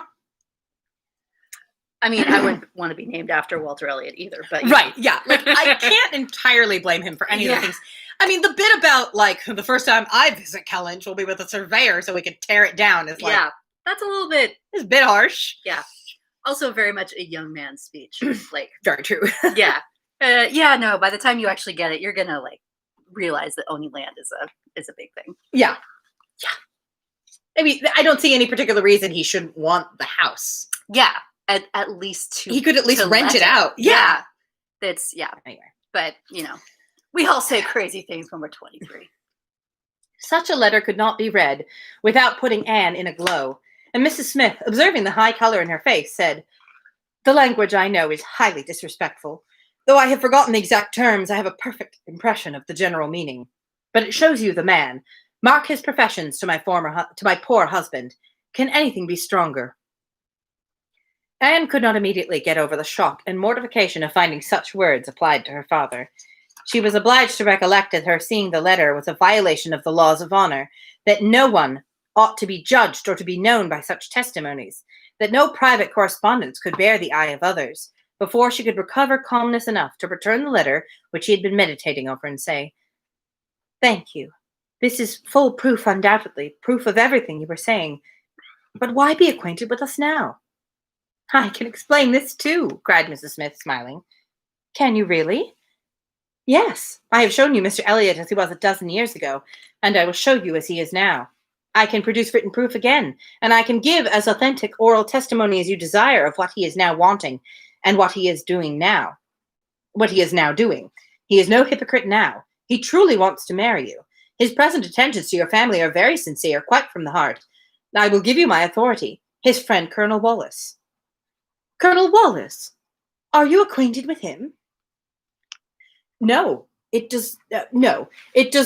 [SPEAKER 2] I mean, I wouldn't want to be named after Walter Elliot either, but
[SPEAKER 1] right, yeah. Like, I can't entirely blame him for any of the things. I mean, the bit about, like, the first time I visit Kellynch will be with a surveyor so we can tear it down is like...
[SPEAKER 2] Yeah, that's a little bit...
[SPEAKER 1] It's a bit harsh.
[SPEAKER 2] Yeah. Also very much a young man's speech. Like,
[SPEAKER 1] very true.
[SPEAKER 2] Yeah. Yeah, no, by the time you actually get it, you're going to, like, realize that owning land is a big thing.
[SPEAKER 1] Yeah. Yeah. I mean, I don't see any particular reason he shouldn't want the house.
[SPEAKER 2] Yeah. At least
[SPEAKER 1] he could at least rent it out.
[SPEAKER 2] Yeah. That's,
[SPEAKER 1] Anyway.
[SPEAKER 2] But, we all say crazy things when we're 23.
[SPEAKER 1] Such a letter could not be read without putting Anne in a glow, and Mrs. Smith, observing the high color in her face, said, "The language, I know, is highly disrespectful. Though I have forgotten the exact terms, I have a perfect impression of the general meaning. But it shows you the man. Mark his professions to my poor husband. Can anything be stronger?" Anne could not immediately get over the shock and mortification of finding such words applied to her father. She was obliged to recollect that her seeing the letter was a violation of the laws of honor, that no one ought to be judged or to be known by such testimonies, that no private correspondence could bear the eye of others, before she could recover calmness enough to return the letter which she had been meditating over and say, "Thank you. This is full proof, undoubtedly, proof of everything you were saying. But why be acquainted with us now?" "I can explain this too," cried Mrs. Smith, smiling. "Can you really?" "Yes. I have shown you Mr. Elliot as he was a dozen years ago, and I will show you as he is now. I can produce written proof again, and I can give as authentic oral testimony as you desire of what he is now wanting, and what he is doing now. What he is now doing. He is no hypocrite now. He truly wants to marry you. His present attentions to your family are very sincere, quite from the heart. I will give you my authority. His friend, Colonel Wallace." "Colonel Wallace? Are you acquainted with him?" No, it does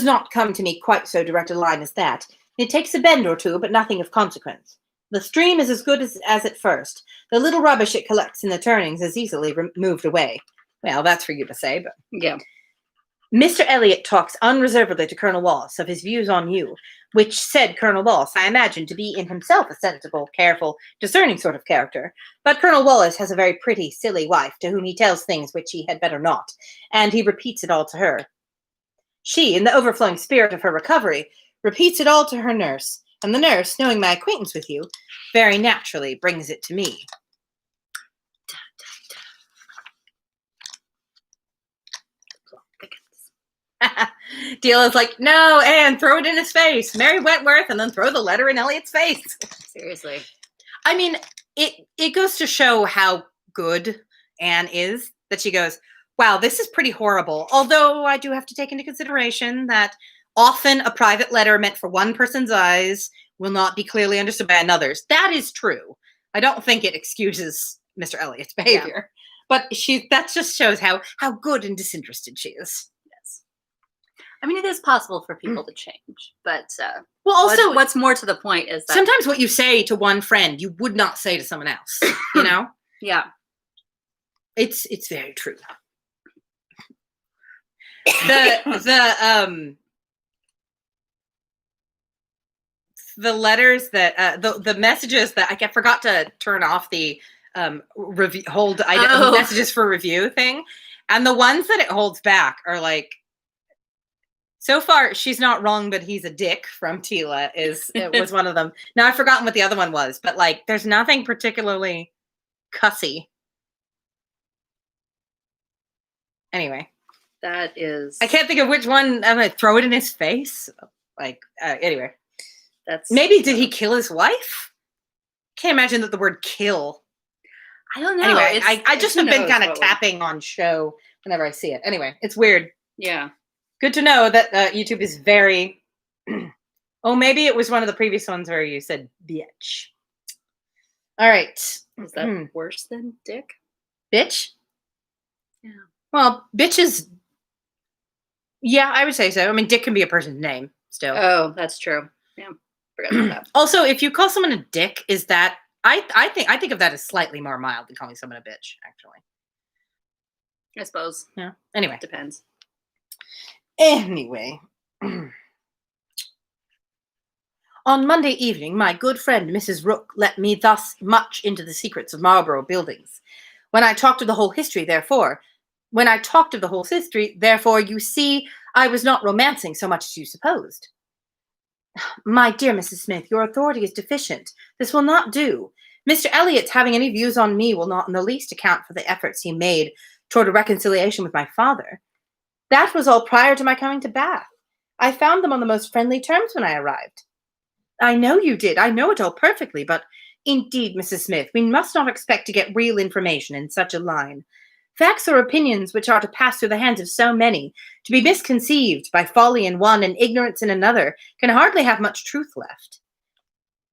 [SPEAKER 1] not come to me quite so direct a line as that. It takes a bend or two, but nothing of consequence. The stream is as good as at first. The little rubbish it collects in the turnings is easily moved away. Well, that's for you to say, but...
[SPEAKER 2] Yeah.
[SPEAKER 1] Mr. Elliot talks unreservedly to Colonel Wallace of his views on you, which said Colonel Wallace I imagine to be in himself a sensible, careful, discerning sort of character. But Colonel Wallace has a very pretty, silly wife to whom he tells things which he had better not, and he repeats it all to her. She, in the overflowing spirit of her recovery, repeats it all to her nurse, and the nurse, knowing my acquaintance with you, very naturally brings it to me. Delia's like, "No, Anne, throw it in his face. Mary Wentworth, and then throw the letter in Elliot's face."
[SPEAKER 2] Seriously.
[SPEAKER 1] I mean, it goes to show how good Anne is, that she goes, "Wow, this is pretty horrible. Although I do have to take into consideration that often a private letter meant for one person's eyes will not be clearly understood by another's." That is true. I don't think it excuses Mr. Elliot's behavior. Yeah. But that just shows how good and disinterested she is.
[SPEAKER 2] I mean, it is possible for people to change, but
[SPEAKER 1] well, also,
[SPEAKER 2] what's more to the point is that
[SPEAKER 1] sometimes what you say to one friend, you would not say to someone else. You know?
[SPEAKER 2] Yeah,
[SPEAKER 1] it's very true. The letters that the messages that I forgot to turn off the messages for review thing, and the ones that it holds back are like. So far, she's not wrong, but he's a dick from Tila was one of them. Now, I've forgotten what the other one was, but like, there's nothing particularly cussy. Anyway.
[SPEAKER 2] That is...
[SPEAKER 1] I can't think of which one. I'm going to throw it in his face. Like, anyway. Maybe did he kill his wife? Can't imagine that the word kill.
[SPEAKER 2] I don't know.
[SPEAKER 1] Anyway, I just have been kind of tapping on show whenever I see it. Anyway, it's weird.
[SPEAKER 2] Yeah.
[SPEAKER 1] Good to know that YouTube is very... Oh, maybe it was one of the previous ones where you said bitch. All right.
[SPEAKER 2] Is that worse than dick?
[SPEAKER 1] Bitch?
[SPEAKER 2] Yeah.
[SPEAKER 1] Well, bitch is... Yeah, I would say so. I mean, dick can be a person's name still.
[SPEAKER 2] Oh, that's true. Yeah, forgot about that.
[SPEAKER 1] Also, if you call someone a dick, is that... I think of that as slightly more mild than calling someone a bitch, actually.
[SPEAKER 2] I suppose.
[SPEAKER 1] Yeah. Anyway.
[SPEAKER 2] Depends.
[SPEAKER 1] Anyway. On Monday evening, my good friend Mrs. Rook let me thus much into the secrets of Marlborough Buildings. When I talked of the whole history, therefore, you see, I was not romancing so much as you supposed. My dear Mrs. Smith, your authority is deficient. This will not do. Mr. Elliot's having any views on me will not in the least account for the efforts he made toward a reconciliation with my father. That was all prior to my coming to Bath. I found them on the most friendly terms when I arrived. I know you did. I know it all perfectly, but indeed, Mrs. Smith, we must not expect to get real information in such a line. Facts or opinions which are to pass through the hands of so many, to be misconceived by folly in one and ignorance in another, can hardly have much truth left.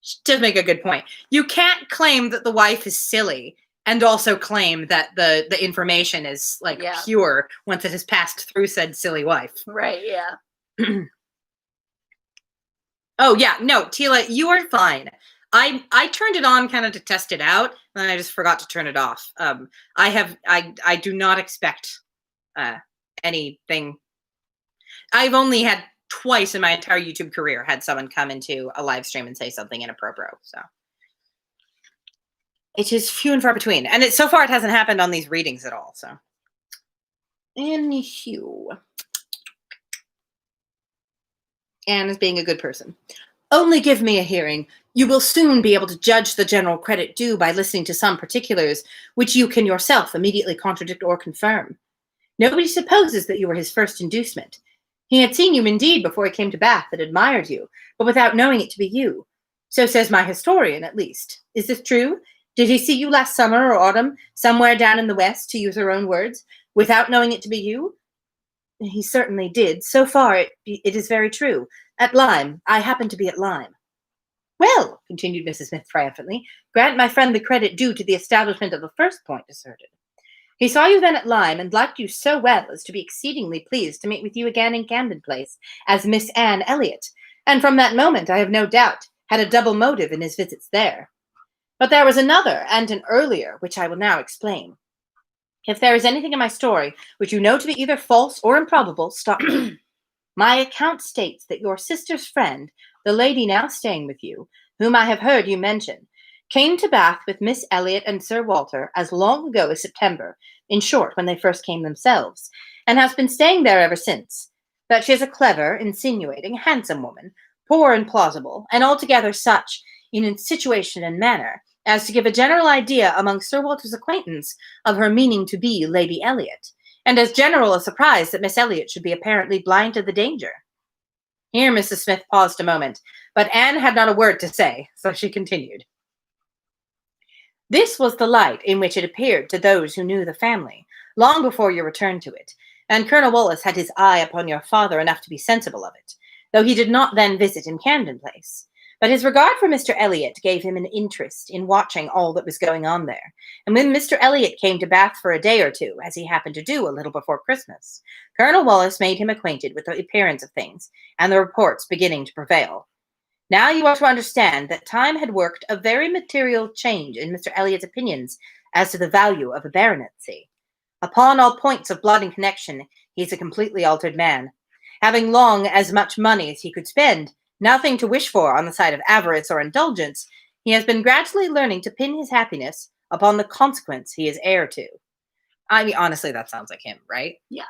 [SPEAKER 1] She does make a good point. You can't claim that the wife is silly and also claim that the information is pure once it has passed through said silly wife.
[SPEAKER 2] Right, yeah.
[SPEAKER 1] Oh, yeah. No, Tila, you are fine. I turned it on kind of to test it out, and I just forgot to turn it off. I do not expect anything. I've only had twice in my entire YouTube career had someone come into a live stream and say something inappropriate. So it is few and far between. And so far it hasn't happened on these readings at all. So anywho. Anne is being a good person. Only give me a hearing. You will soon be able to judge the general credit due by listening to some particulars which you can yourself immediately contradict or confirm. Nobody supposes that you were his first inducement. He had seen you indeed before he came to Bath and admired you, but without knowing it to be you. So says my historian, at least. Is this true? Did he see you last summer or autumn, somewhere down in the West, to use her own words, without knowing it to be you? He certainly did. So far, it is very true. At Lyme. I happened to be at Lyme. Well, continued Mrs. Smith triumphantly, grant my friend the credit due to the establishment of the first point asserted. He saw you then at Lyme, and liked you so well as to be exceedingly pleased to meet with you again in Camden Place, as Miss Anne Elliot, and from that moment, I have no doubt, had a double motive in his visits there. But there was another, and an earlier, which I will now explain. If there is anything in my story which you know to be either false or improbable, stop me. My account states that your sister's friend, the lady now staying with you, whom I have heard you mention, came to Bath with Miss Elliot and Sir Walter as long ago as September, in short, when they first came themselves, and has been staying there ever since. That she is a clever, insinuating, handsome woman, poor and plausible, and altogether such in situation and manner as to give a general idea among Sir Walter's acquaintance of her meaning to be Lady Elliot, and as general a surprise that Miss Elliot should be apparently blind to the danger. Here Mrs. Smith paused a moment, but Anne had not a word to say, so she continued. This was the light in which it appeared to those who knew the family, long before your return to it, and Colonel Wallis had his eye upon your father enough to be sensible of it, though he did not then visit in Camden Place. But his regard for Mr. Elliot gave him an interest in watching all that was going on there, and when Mr. Elliot came to Bath for a day or two, as he happened to do a little before Christmas, Colonel Wallis made him acquainted with the appearance of things, and the reports beginning to prevail. Now you are to understand that time had worked a very material change in Mr. Elliot's opinions as to the value of a baronetcy. Upon all points of blood and connection, he is a completely altered man. Having long as much money as he could spend, nothing to wish for on the side of avarice or indulgence, he has been gradually learning to pin his happiness upon the consequence he is heir to. I mean, honestly, that sounds like him, right?
[SPEAKER 2] Yeah.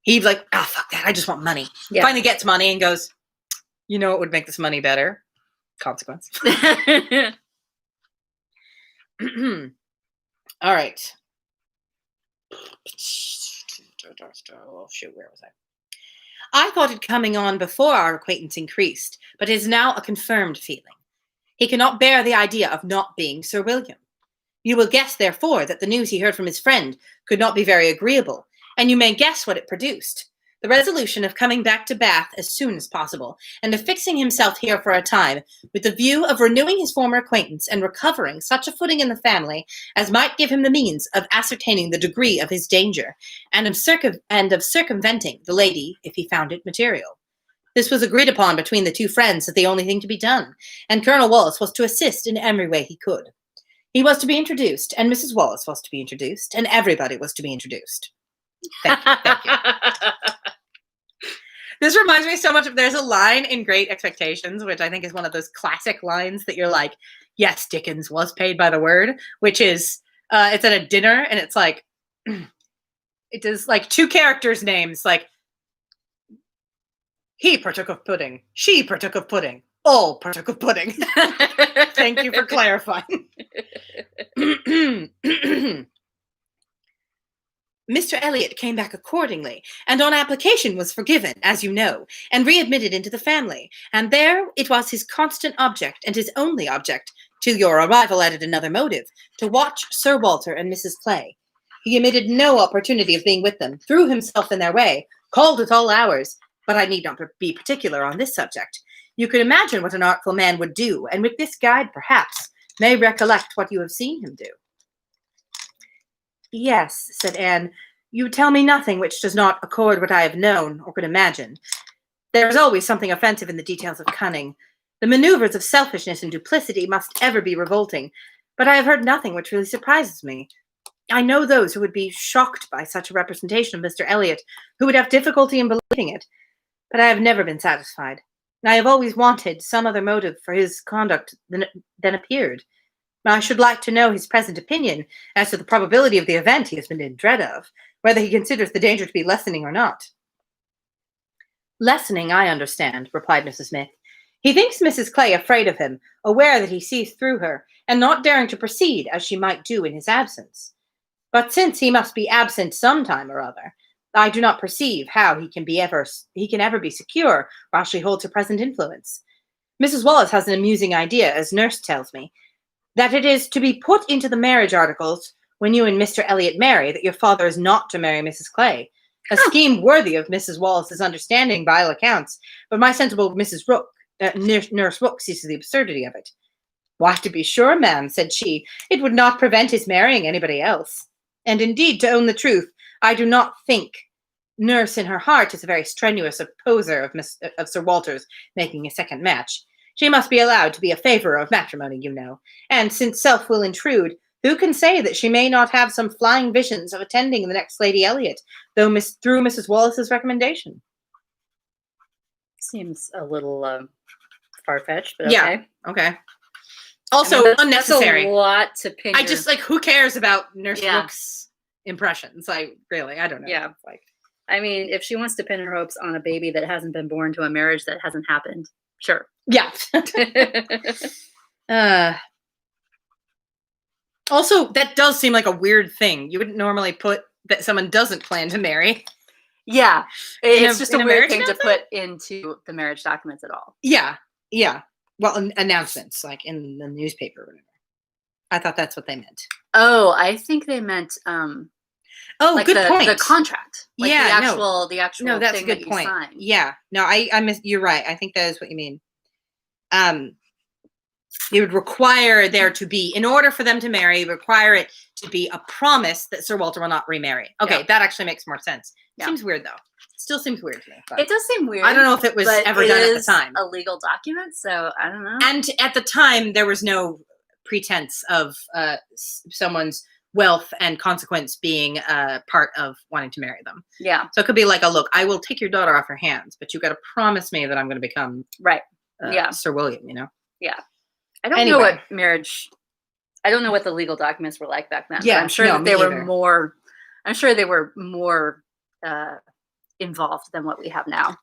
[SPEAKER 1] He's like, oh, fuck that, I just want money.
[SPEAKER 2] Yeah.
[SPEAKER 1] Finally gets money and goes, you know what would make this money better? Consequence. All right. Oh, shoot, where was I? I thought it coming on before our acquaintance increased, but it is now a confirmed feeling. He cannot bear the idea of not being Sir William. You will guess, therefore, that the news he heard from his friend could not be very agreeable, and you may guess what it produced. The resolution of coming back to Bath as soon as possible, and of fixing himself here for a time, with the view of renewing his former acquaintance and recovering such a footing in the family as might give him the means of ascertaining the degree of his danger, and of circumventing the lady if he found it material. This was agreed upon between the two friends as the only thing to be done, and Colonel Wallis was to assist in every way he could. He was to be introduced, and Mrs. Wallis was to be introduced, and everybody was to be introduced. Thank you. This reminds me so much of, there's a line in Great Expectations, which I think is one of those classic lines that you're like, yes, Dickens was paid by the word, which is, it's at a dinner, and it's like, it is like two characters' names, like, he partook of pudding, she partook of pudding, all partook of pudding. Thank you for clarifying. Mr. Elliot came back accordingly, and on application was forgiven, as you know, and readmitted into the family. And there it was his constant object, and his only object, till your arrival added another motive, to watch Sir Walter and Mrs. Clay. He omitted no opportunity of being with them, threw himself in their way, called at all hours, but I need not be particular on this subject. You can imagine what an artful man would do, and with this guide, perhaps, may recollect what you have seen him do. Yes, said Anne, you tell me nothing which does not accord what I have known or could imagine. There is always something offensive in the details of cunning. The maneuvers of selfishness and duplicity must ever be revolting, but I have heard nothing which really surprises me. I know those who would be shocked by such a representation of Mr. Elliot, who would have difficulty in believing it, but I have never been satisfied. I have always wanted some other motive for his conduct than appeared. I should like to know his present opinion as to the probability of the event he has been in dread of, whether he considers the danger to be lessening or not. Lessening, I understand, replied Mrs. Smith. He thinks Mrs. Clay afraid of him, aware that he sees through her, and not daring to proceed as she might do in his absence. But since he must be absent some time or other, I do not perceive how he can ever be secure while she holds her present influence. Mrs. Wallace has an amusing idea, as nurse tells me, that it is to be put into the marriage articles when you and Mr. Elliot marry that your father is not to marry Mrs. Clay. A scheme worthy of Mrs. Wallace's understanding by all accounts, but my sensible Nurse Rooke sees the absurdity of it. Why, to be sure, ma'am, said she, it would not prevent his marrying anybody else. And indeed, to own the truth, I do not think nurse in her heart is a very strenuous opposer of Sir Walter's making a second match. She must be allowed to be a favourer of matrimony, you know, and since self will intrude, who can say that she may not have some flying visions of attending the next Lady Elliot, through Mrs. Wallace's recommendation?
[SPEAKER 2] Seems a little far-fetched, but okay.
[SPEAKER 1] Yeah, okay. Also, unnecessary.
[SPEAKER 2] That's a lot to pin.
[SPEAKER 1] I just, who cares about Nurse Rooke's impressions? I don't know.
[SPEAKER 2] Yeah. I mean, if she wants to pin her hopes on a baby that hasn't been born to a marriage that hasn't happened, sure.
[SPEAKER 1] Yeah. Also, that does seem like a weird thing. You wouldn't normally put that someone doesn't plan to marry.
[SPEAKER 2] Yeah. It's just a weird thing to put into the marriage documents at all.
[SPEAKER 1] Yeah. Yeah. Well, announcements, like in the newspaper or whatever. I thought that's what they meant.
[SPEAKER 2] Oh, I think they meant
[SPEAKER 1] good point.
[SPEAKER 2] The contract. Like
[SPEAKER 1] the
[SPEAKER 2] actual
[SPEAKER 1] no, that's
[SPEAKER 2] thing
[SPEAKER 1] a good
[SPEAKER 2] that
[SPEAKER 1] point.
[SPEAKER 2] You sign.
[SPEAKER 1] Yeah. No, you're right. I think that is what you mean. You would require there to be, in order for them to marry, require it to be a promise that Sir Walter will not remarry. Okay, that actually makes more sense. Yeah. Seems weird, though. Still seems weird to me.
[SPEAKER 2] It does seem weird.
[SPEAKER 1] I don't know if it was ever done at the time.
[SPEAKER 2] A legal document, so I don't know.
[SPEAKER 1] And at the time, there was no pretense of someone's wealth and consequence being part of wanting to marry them.
[SPEAKER 2] Yeah.
[SPEAKER 1] So it could be like, look, I will take your daughter off her hands, but you've got to promise me that I'm going to become Sir William, you know?
[SPEAKER 2] Yeah. I don't know what marriage, I don't know what the legal documents were like back then.
[SPEAKER 1] Yeah,
[SPEAKER 2] I'm sure that they were more, involved than what we have now.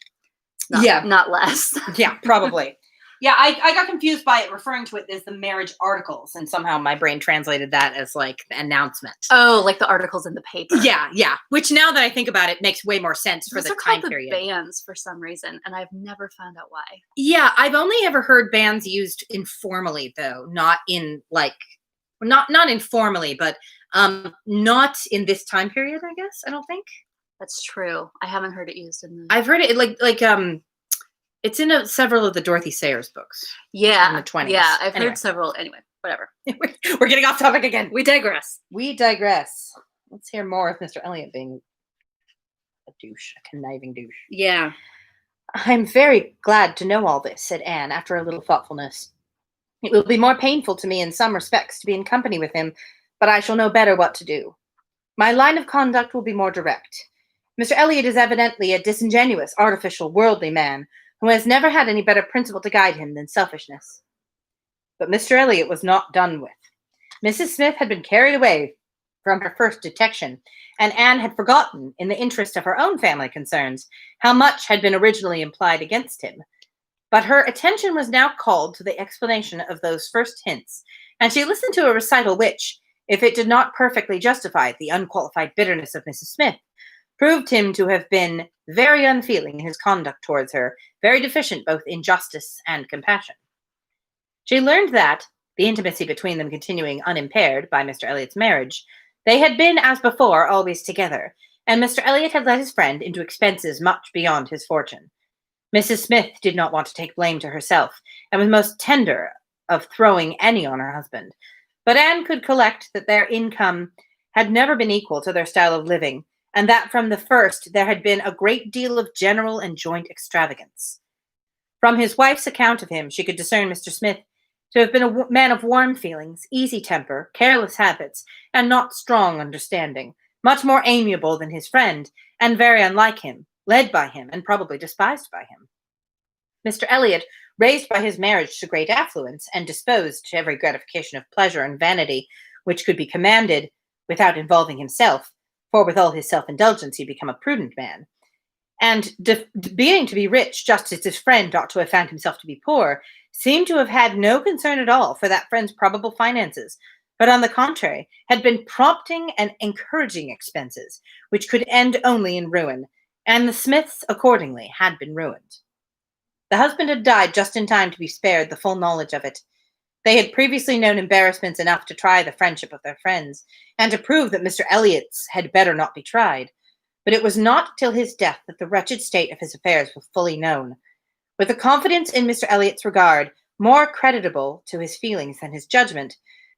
[SPEAKER 2] Not less.
[SPEAKER 1] Yeah, probably. Yeah, I got confused by it referring to it as the marriage articles, and somehow my brain translated that as like the announcement.
[SPEAKER 2] Oh, like the articles in the paper.
[SPEAKER 1] Yeah, yeah. Which now that I think about it makes way more sense for the time period.
[SPEAKER 2] Those are called the bans for some reason, and I've never found out why.
[SPEAKER 1] Yeah, I've only ever heard bans used informally, though, not in not informally, but not in this time period. I guess I don't think
[SPEAKER 2] that's true. I haven't hered it used in the.
[SPEAKER 1] I've heard it like It's in several of the Dorothy Sayers books.
[SPEAKER 2] Yeah.
[SPEAKER 1] In the 20s.
[SPEAKER 2] Yeah, I've heard several. Anyway, whatever.
[SPEAKER 1] We're getting off topic again.
[SPEAKER 2] We digress.
[SPEAKER 1] Let's hear more of Mr. Elliot being a douche, a conniving douche.
[SPEAKER 2] Yeah.
[SPEAKER 1] I'm very glad to know all this, said Anne, after a little thoughtfulness. It will be more painful to me in some respects to be in company with him, but I shall know better what to do. My line of conduct will be more direct. Mr. Elliot is evidently a disingenuous, artificial, worldly man who has never had any better principle to guide him than selfishness. But Mr. Elliot was not done with. Mrs. Smith had been carried away from her first detection, and Anne had forgotten, in the interest of her own family concerns, how much had been originally implied against him. But her attention was now called to the explanation of those first hints, and she listened to a recital which, if it did not perfectly justify the unqualified bitterness of Mrs. Smith, proved him to have been very unfeeling in his conduct towards her, very deficient both in justice and compassion. She learned that, the intimacy between them continuing unimpaired by Mr. Elliot's marriage, they had been, as before, always together, and Mr. Elliot had led his friend into expenses much beyond his fortune. Mrs. Smith did not want to take blame to herself, and was most tender of throwing any on her husband. But Anne could collect that their income had never been equal to their style of living, and that from the first there had been a great deal of general and joint extravagance. From his wife's account of him, she could discern Mr. Smith to have been a man of warm feelings, easy temper, careless habits, and not strong understanding, much more amiable than his friend, and very unlike him, led by him, and probably despised by him. Mr. Elliot, raised by his marriage to great affluence, and disposed to every gratification of pleasure and vanity which could be commanded without involving himself, for with all his self-indulgence he become a prudent man, and being to be rich just as his friend ought to have found himself to be poor, seemed to have had no concern at all for that friend's probable finances, but on the contrary, had been prompting and encouraging expenses, which could end only in ruin, and the Smiths, accordingly, had been ruined. The husband had died just in time to be spared the full knowledge of it. They had previously known embarrassments enough to try the friendship of their friends, and to prove that Mr. Elliot's had better not be tried. But it was not till his death that the wretched state of his affairs was fully known. With a confidence in Mr. Elliot's regard, more creditable to his feelings than his judgment,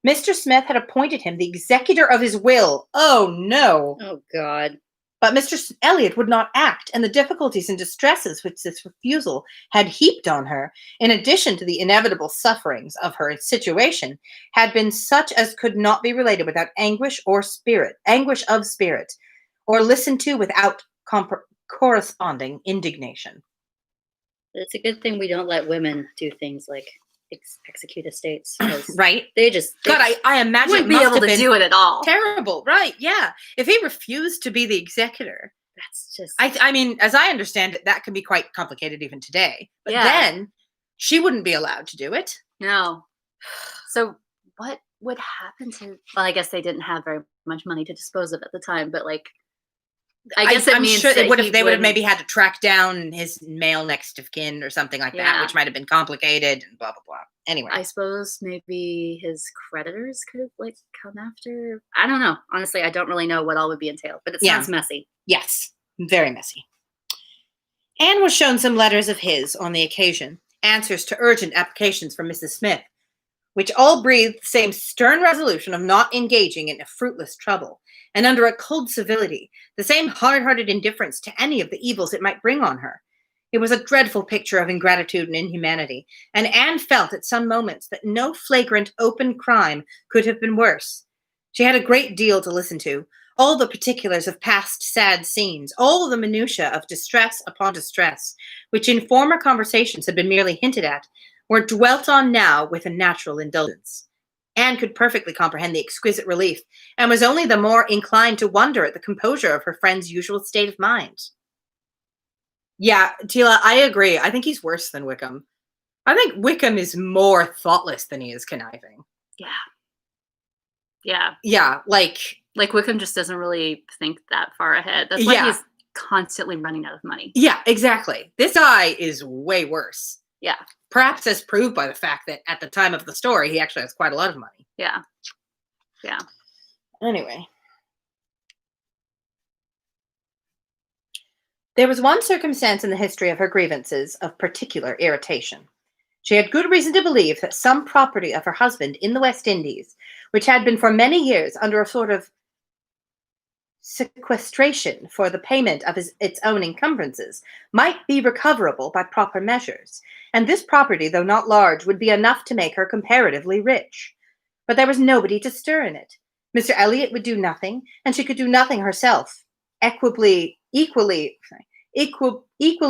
[SPEAKER 1] Mr. Smith had appointed him the executor of his will. Oh, no!
[SPEAKER 2] Oh, God.
[SPEAKER 1] But Mr. Elliot would not act, and the difficulties and distresses which this refusal had heaped on her, in addition to the inevitable sufferings of her situation, had been such as could not be related without anguish of spirit, or listened to without corresponding indignation.
[SPEAKER 2] It's a good thing we don't let women do things like execute estates.
[SPEAKER 1] Right? I imagine
[SPEAKER 2] wouldn't be able to do it at all.
[SPEAKER 1] Terrible, right? Yeah. If he refused to be the executor,
[SPEAKER 2] that's just.
[SPEAKER 1] I mean, as I understand it, that can be quite complicated even today. But then she wouldn't be allowed to do it.
[SPEAKER 2] No. So what would happen to? Well, I guess they didn't have very much money to dispose of at the time, but like. I guess
[SPEAKER 1] I'm sure they would have maybe had to track down his male next of kin or something like that, which might have been complicated and blah, blah, blah. Anyway.
[SPEAKER 2] I suppose maybe his creditors could have come after. I don't know. Honestly, I don't really know what all would be entailed, but it sounds messy.
[SPEAKER 1] Yes, very messy. Anne was shown some letters of his on the occasion, answers to urgent applications from Mrs. Smith, which all breathed the same stern resolution of not engaging in a fruitless trouble, and under a cold civility, the same hard-hearted indifference to any of the evils it might bring on her. It was a dreadful picture of ingratitude and inhumanity, and Anne felt at some moments that no flagrant, open crime could have been worse. She had a great deal to listen to, all the particulars of past sad scenes, all the minutiae of distress upon distress, which in former conversations had been merely hinted at, were dwelt on now with a natural indulgence. Anne could perfectly comprehend the exquisite relief, and was only the more inclined to wonder at the composure of her friend's usual state of mind. Yeah, Tila, I agree. I think he's worse than Wickham. I think Wickham is more thoughtless than he is conniving.
[SPEAKER 2] Yeah. Yeah.
[SPEAKER 1] Yeah, like
[SPEAKER 2] Wickham just doesn't really think that far ahead. That's why he's constantly running out of money.
[SPEAKER 1] Yeah, exactly. This guy is way worse.
[SPEAKER 2] Yeah.
[SPEAKER 1] Perhaps as proved by the fact that at the time of the story, he actually has quite a lot of money.
[SPEAKER 2] Yeah. Yeah.
[SPEAKER 1] Anyway. There was one circumstance in the history of her grievances of particular irritation. She had good reason to believe that some property of her husband in the West Indies, which had been for many years under a sort of sequestration for the payment of its own encumbrances, might be recoverable by proper measures, and this property, though not large, would be enough to make her comparatively rich. But there was nobody to stir in it. Mr. Elliot would do nothing, and she could do nothing herself, equably equally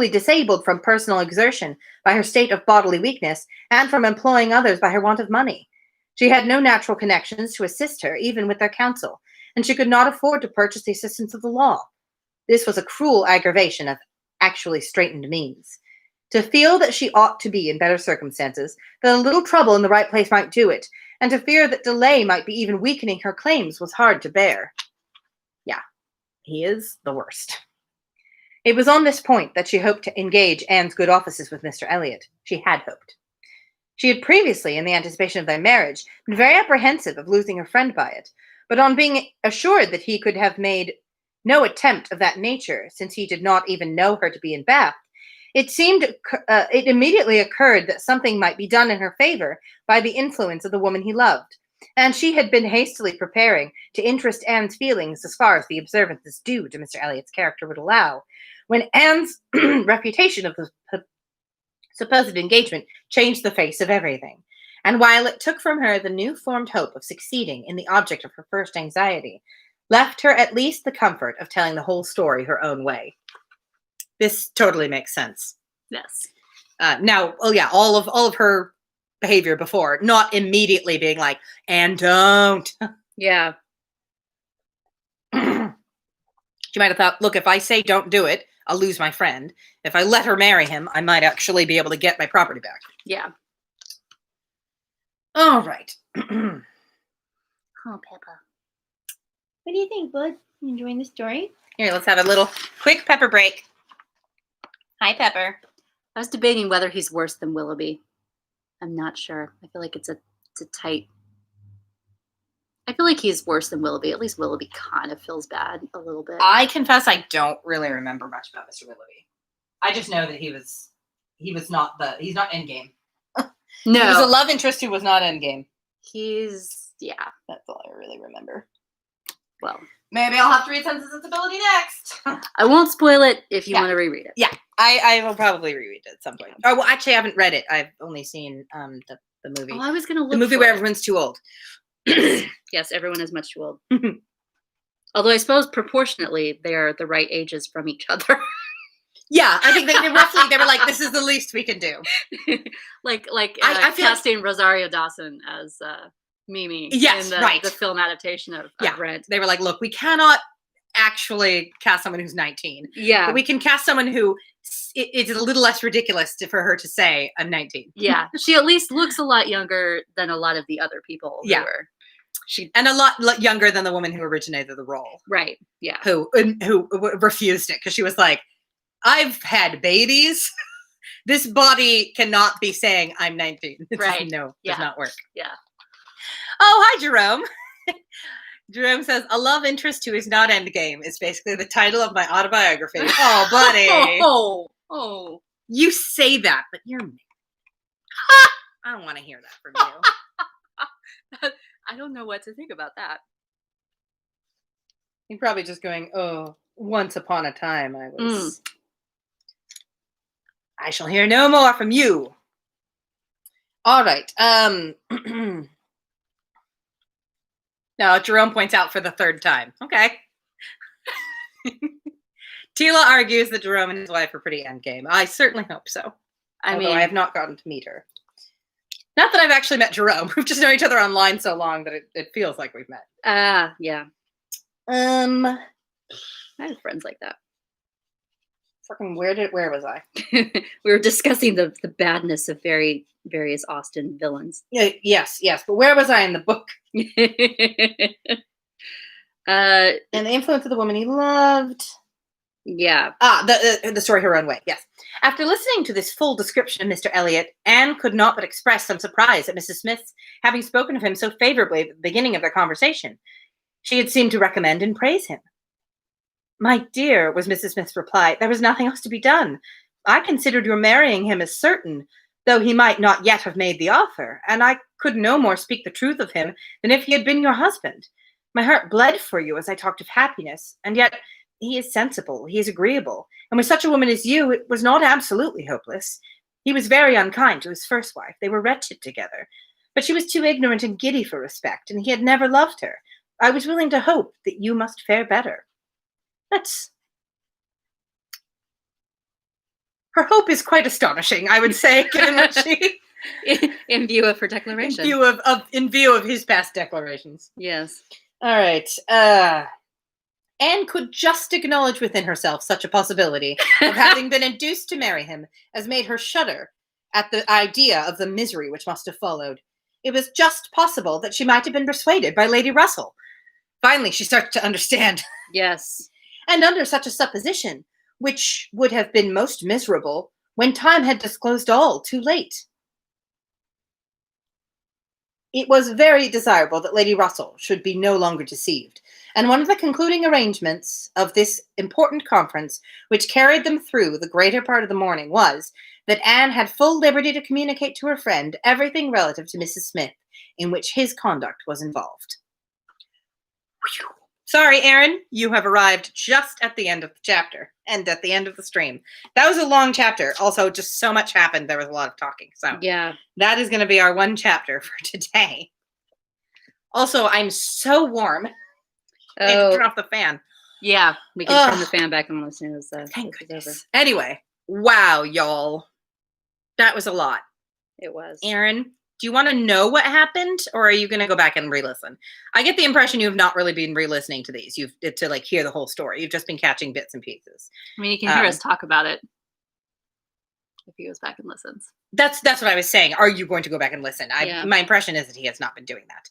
[SPEAKER 1] disabled from personal exertion by her state of bodily weakness, and from employing others by her want of money. She had no natural connections to assist her, even with their counsel, and she could not afford to purchase the assistance of the law. This was a cruel aggravation of actually straitened means. To feel that she ought to be in better circumstances, that a little trouble in the right place might do it, and to fear that delay might be even weakening her claims was hard to bear. Yeah, he is the worst. It was on this point that she hoped to engage Anne's good offices with Mr. Elliot. She had hoped. She had previously, in the anticipation of their marriage, been very apprehensive of losing her friend by it, but on being assured that he could have made no attempt of that nature, since he did not even know her to be in Bath, it immediately occurred that something might be done in her favor by the influence of the woman he loved, and she had been hastily preparing to interest Anne's feelings as far as the observances due to Mr. Elliot's character would allow, when Anne's reputation of the supposed engagement changed the face of everything, and while it took from her the new-formed hope of succeeding in the object of her first anxiety, left her at least the comfort of telling the whole story her own way. This totally makes sense.
[SPEAKER 2] Yes.
[SPEAKER 1] Now, all of her behavior before, not immediately being like, and don't.
[SPEAKER 2] Yeah.
[SPEAKER 1] She might have thought, look, if I say don't do it, I'll lose my friend. If I let her marry him, I might actually be able to get my property back.
[SPEAKER 2] Yeah.
[SPEAKER 1] All right.
[SPEAKER 2] Oh, Peppa.
[SPEAKER 1] What do you think, bud? You enjoying the story? Here, let's have a little quick Pepper break. Hi, Pepper.
[SPEAKER 2] I was debating whether he's worse than Willoughby. I'm not sure. I feel like it's a tight. I feel like he's worse than Willoughby. At least Willoughby kind of feels bad a little bit.
[SPEAKER 1] I confess I don't really remember much about Mr. Willoughby. I just know that he's not Endgame.
[SPEAKER 2] No.
[SPEAKER 1] He was a love interest who was not Endgame.
[SPEAKER 2] Yeah.
[SPEAKER 1] That's all I really remember.
[SPEAKER 2] Well,
[SPEAKER 1] maybe I'll have to read Sense and Sensibility next.
[SPEAKER 2] I won't spoil it if you want to reread it.
[SPEAKER 1] Yeah, I will probably reread it at some point. Oh, well, actually, I haven't read it. I've only seen the movie.
[SPEAKER 2] Oh, I was going to look
[SPEAKER 1] the movie
[SPEAKER 2] for
[SPEAKER 1] where
[SPEAKER 2] it.
[SPEAKER 1] Everyone's too old.
[SPEAKER 2] Yes, everyone is much too old. Although I suppose proportionately they are the right ages from each other.
[SPEAKER 1] Yeah, I think they were like, this is the least we can do.
[SPEAKER 2] like I casting Rosario Dawson as Mimi in the film adaptation of Rent.
[SPEAKER 1] They were like, look, we cannot actually cast someone who's 19.
[SPEAKER 2] Yeah.
[SPEAKER 1] But we can cast someone who it's a little less ridiculous for her to say, I'm 19.
[SPEAKER 2] Yeah. She at least looks a lot younger than a lot of the other people who were.
[SPEAKER 1] And a lot younger than the woman who originated the role.
[SPEAKER 2] Right. Yeah.
[SPEAKER 1] Who refused it because she was like, I've had babies. This body cannot be saying I'm 19.
[SPEAKER 2] Right.
[SPEAKER 1] Does not work.
[SPEAKER 2] Yeah.
[SPEAKER 1] Oh, hi, Jerome. Jerome says, a love interest who is not Endgame is basically the title of my autobiography. Oh, buddy.
[SPEAKER 2] Oh.
[SPEAKER 1] You say that, but you're me. I don't want to hear that from you.
[SPEAKER 2] I don't know what to think about that.
[SPEAKER 1] You're probably just going, oh, once upon a time I was... I shall hear no more from you. All right. Now, Jerome points out for the third time. Okay. Tila argues that Jerome and his wife are pretty endgame. I certainly hope so. Although I have not gotten to meet her. Not that I've actually met Jerome. We've just known each other online so long that it feels like we've met.
[SPEAKER 2] Yeah. I have friends like that.
[SPEAKER 1] Fucking where was I?
[SPEAKER 2] We were discussing the badness of various Austen villains.
[SPEAKER 1] Yeah, yes, but where was I in the book? And the influence of the woman he loved.
[SPEAKER 2] Yeah.
[SPEAKER 1] The story her own way. Yes. After listening to this full description of Mr. Elliot, Anne could not but express some surprise at Mrs. Smith's having spoken of him so favorably at the beginning of their conversation. She had seemed to recommend and praise him. My dear, was Mrs. Smith's reply, there was nothing else to be done. I considered your marrying him as certain, though he might not yet have made the offer, and I could no more speak the truth of him than if he had been your husband. My heart bled for you as I talked of happiness, and yet he is sensible, he is agreeable, and with such a woman as you, it was not absolutely hopeless. He was very unkind to his first wife. They were wretched together, but she was too ignorant and giddy for respect, and he had never loved her. I was willing to hope that you must fare better. Let's her hope is quite astonishing, I would say, given what she
[SPEAKER 2] in view of her declaration.
[SPEAKER 1] in view of his past declarations.
[SPEAKER 2] Yes.
[SPEAKER 1] All right. Anne could just acknowledge within herself such a possibility of having been induced to marry him as made her shudder at the idea of the misery which must have followed. It was just possible that she might have been persuaded by Lady Russell. Finally, she started to understand.
[SPEAKER 2] Yes.
[SPEAKER 1] And under such a supposition, which would have been most miserable when time had disclosed all too late. It was very desirable that Lady Russell should be no longer deceived, and one of the concluding arrangements of this important conference, which carried them through the greater part of the morning, was that Anne had full liberty to communicate to her friend everything relative to Mrs. Smith, in which his conduct was involved. Whew. Sorry, Aaron, you have arrived just at the end of the chapter and at the end of the stream. That was a long chapter. Also, just so much happened. There was a lot of talking. So
[SPEAKER 2] yeah,
[SPEAKER 1] that is going to be our one chapter for today. Also, I'm so warm. I need to turn off the fan.
[SPEAKER 2] Yeah, we can turn the fan back on as soon as
[SPEAKER 1] thank
[SPEAKER 2] this is over.
[SPEAKER 1] Anyway, wow, y'all. That was a lot.
[SPEAKER 2] It was.
[SPEAKER 1] Aaron, do you want to know what happened, or are you going to go back and re-listen? I get the impression you have not really been re-listening to these. You've to like hear the whole story. You've just been catching bits and pieces.
[SPEAKER 2] I mean, you can hear us talk about it if he goes back and listens.
[SPEAKER 1] That's what I was saying. Are you going to go back and listen? My impression is that he has not been doing that.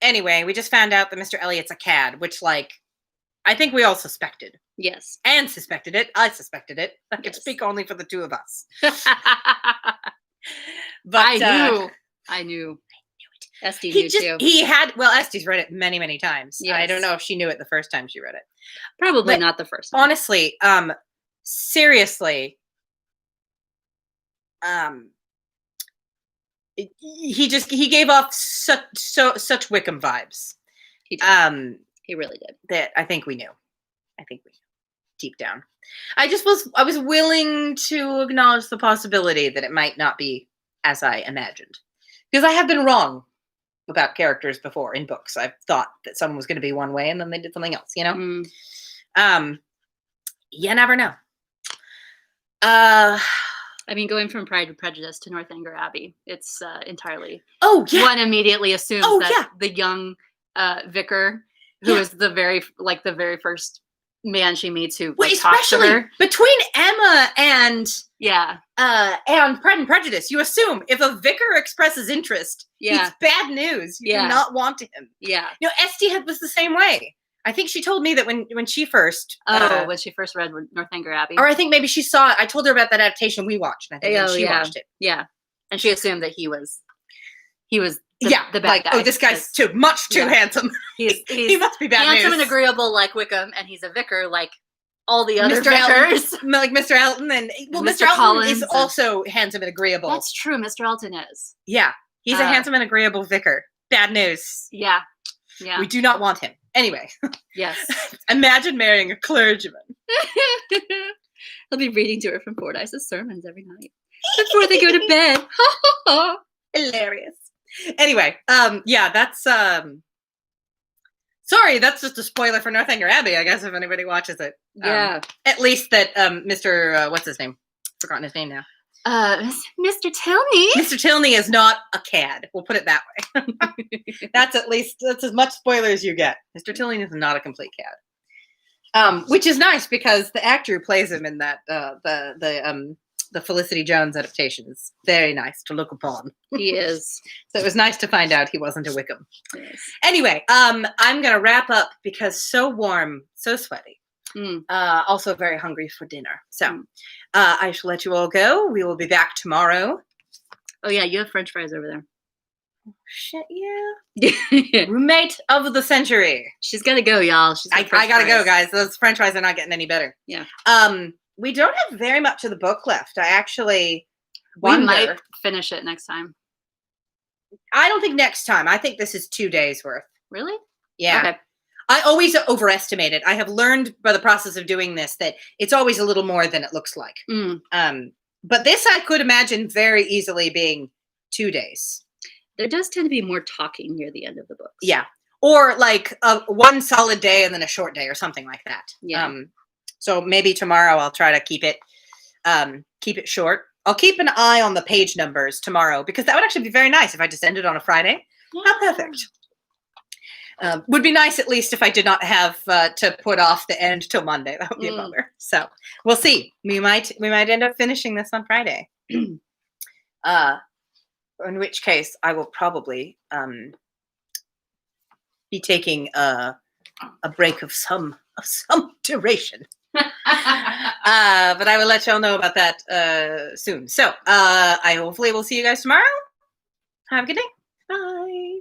[SPEAKER 1] Anyway, we just found out that Mr. Elliott's a cad, which, like, I think we all suspected.
[SPEAKER 2] Yes.
[SPEAKER 1] Anne suspected it. I suspected it. I could speak only for the two of us. But
[SPEAKER 2] I knew it. Esty knew too.
[SPEAKER 1] Esty's read it many, many times. Yes. I don't know if she knew it the first time she read it.
[SPEAKER 2] Probably not the first time.
[SPEAKER 1] Honestly, seriously, he gave off such Wickham vibes.
[SPEAKER 2] He did. He really did.
[SPEAKER 1] That I think we knew. Deep down. I was willing to acknowledge the possibility that it might not be as I imagined. Because I have been wrong about characters before in books. I've thought that someone was going to be one way and then they did something else, you know? You never know.
[SPEAKER 2] I mean, going from Pride and Prejudice to Northanger Abbey, it's entirely... One immediately assumes the young vicar, who is the very first man she meets who talks to her.
[SPEAKER 1] Between Emma and Pride and Prejudice, you assume if a vicar expresses interest, it's bad news. You do not want him.
[SPEAKER 2] Yeah.
[SPEAKER 1] You know, Esty was the same way. I think she told me that when she first
[SPEAKER 2] when she first read Northanger Abbey,
[SPEAKER 1] or I think maybe she saw it. I told her about that adaptation we watched, and I think she watched it.
[SPEAKER 2] Yeah, and she assumed that he was the bad guy.
[SPEAKER 1] This guy's too handsome. He must be bad
[SPEAKER 2] handsome
[SPEAKER 1] news.
[SPEAKER 2] And agreeable like Wickham, and he's a vicar like all the other vicars.
[SPEAKER 1] Like Mr. Elton, and Mr. Elton is also handsome and agreeable.
[SPEAKER 2] That's true. Mr. Elton is.
[SPEAKER 1] Yeah, he's a handsome and agreeable vicar. Bad news.
[SPEAKER 2] Yeah.
[SPEAKER 1] We do not want him. Anyway.
[SPEAKER 2] Yes.
[SPEAKER 1] Imagine marrying a clergyman.
[SPEAKER 2] He'll be reading to her from Fordyce's sermons every night before they go to bed.
[SPEAKER 1] Hilarious. Anyway, that's sorry, that's just a spoiler for Northanger Abbey, I guess, if anybody watches it. At least that Mr. What's his name? Forgotten his name now.
[SPEAKER 2] Mr. Tilney.
[SPEAKER 1] Mr. Tilney is not a cad. We'll put it that way. That's as much spoiler as you get. Mr. Tilney is not a complete cad. Which is nice because the actor who plays him in that the Felicity Jones adaptation is very nice to look upon.
[SPEAKER 2] He is.
[SPEAKER 1] So it was nice to find out he wasn't a Wickham.
[SPEAKER 2] Yes.
[SPEAKER 1] Anyway, I'm gonna wrap up because so warm, so sweaty. Also very hungry for dinner. So I shall let you all go. We will be back tomorrow.
[SPEAKER 2] Oh yeah, you have French fries over there.
[SPEAKER 1] Oh, shit, yeah. Roommate of the century.
[SPEAKER 2] She's gotta go, y'all.
[SPEAKER 1] I gotta go, guys. Those French fries are not getting any better.
[SPEAKER 2] Yeah.
[SPEAKER 1] We don't have very much of the book left. I actually wonder.
[SPEAKER 2] We might finish it next time.
[SPEAKER 1] I don't think next time. I think this is 2 days worth.
[SPEAKER 2] Really?
[SPEAKER 1] Yeah.
[SPEAKER 2] Okay.
[SPEAKER 1] I always overestimate it. I have learned by the process of doing this that it's always a little more than it looks like. But this I could imagine very easily being 2 days.
[SPEAKER 2] There does tend to be more talking near the end of the books.
[SPEAKER 1] Yeah. Or like one solid day and then a short day or something like that.
[SPEAKER 2] Yeah.
[SPEAKER 1] So maybe tomorrow I'll try to keep it short. I'll keep an eye on the page numbers tomorrow, because that would actually be very nice if I just ended on a Friday. Yeah. How perfect. Would be nice at least if I did not have to put off the end till Monday. That would be a bummer. So we'll see. We might end up finishing this on Friday. In which case I will probably be taking a break of some duration. But I will let y'all know about that soon. So I hopefully will see you guys tomorrow. Have a good day. Bye.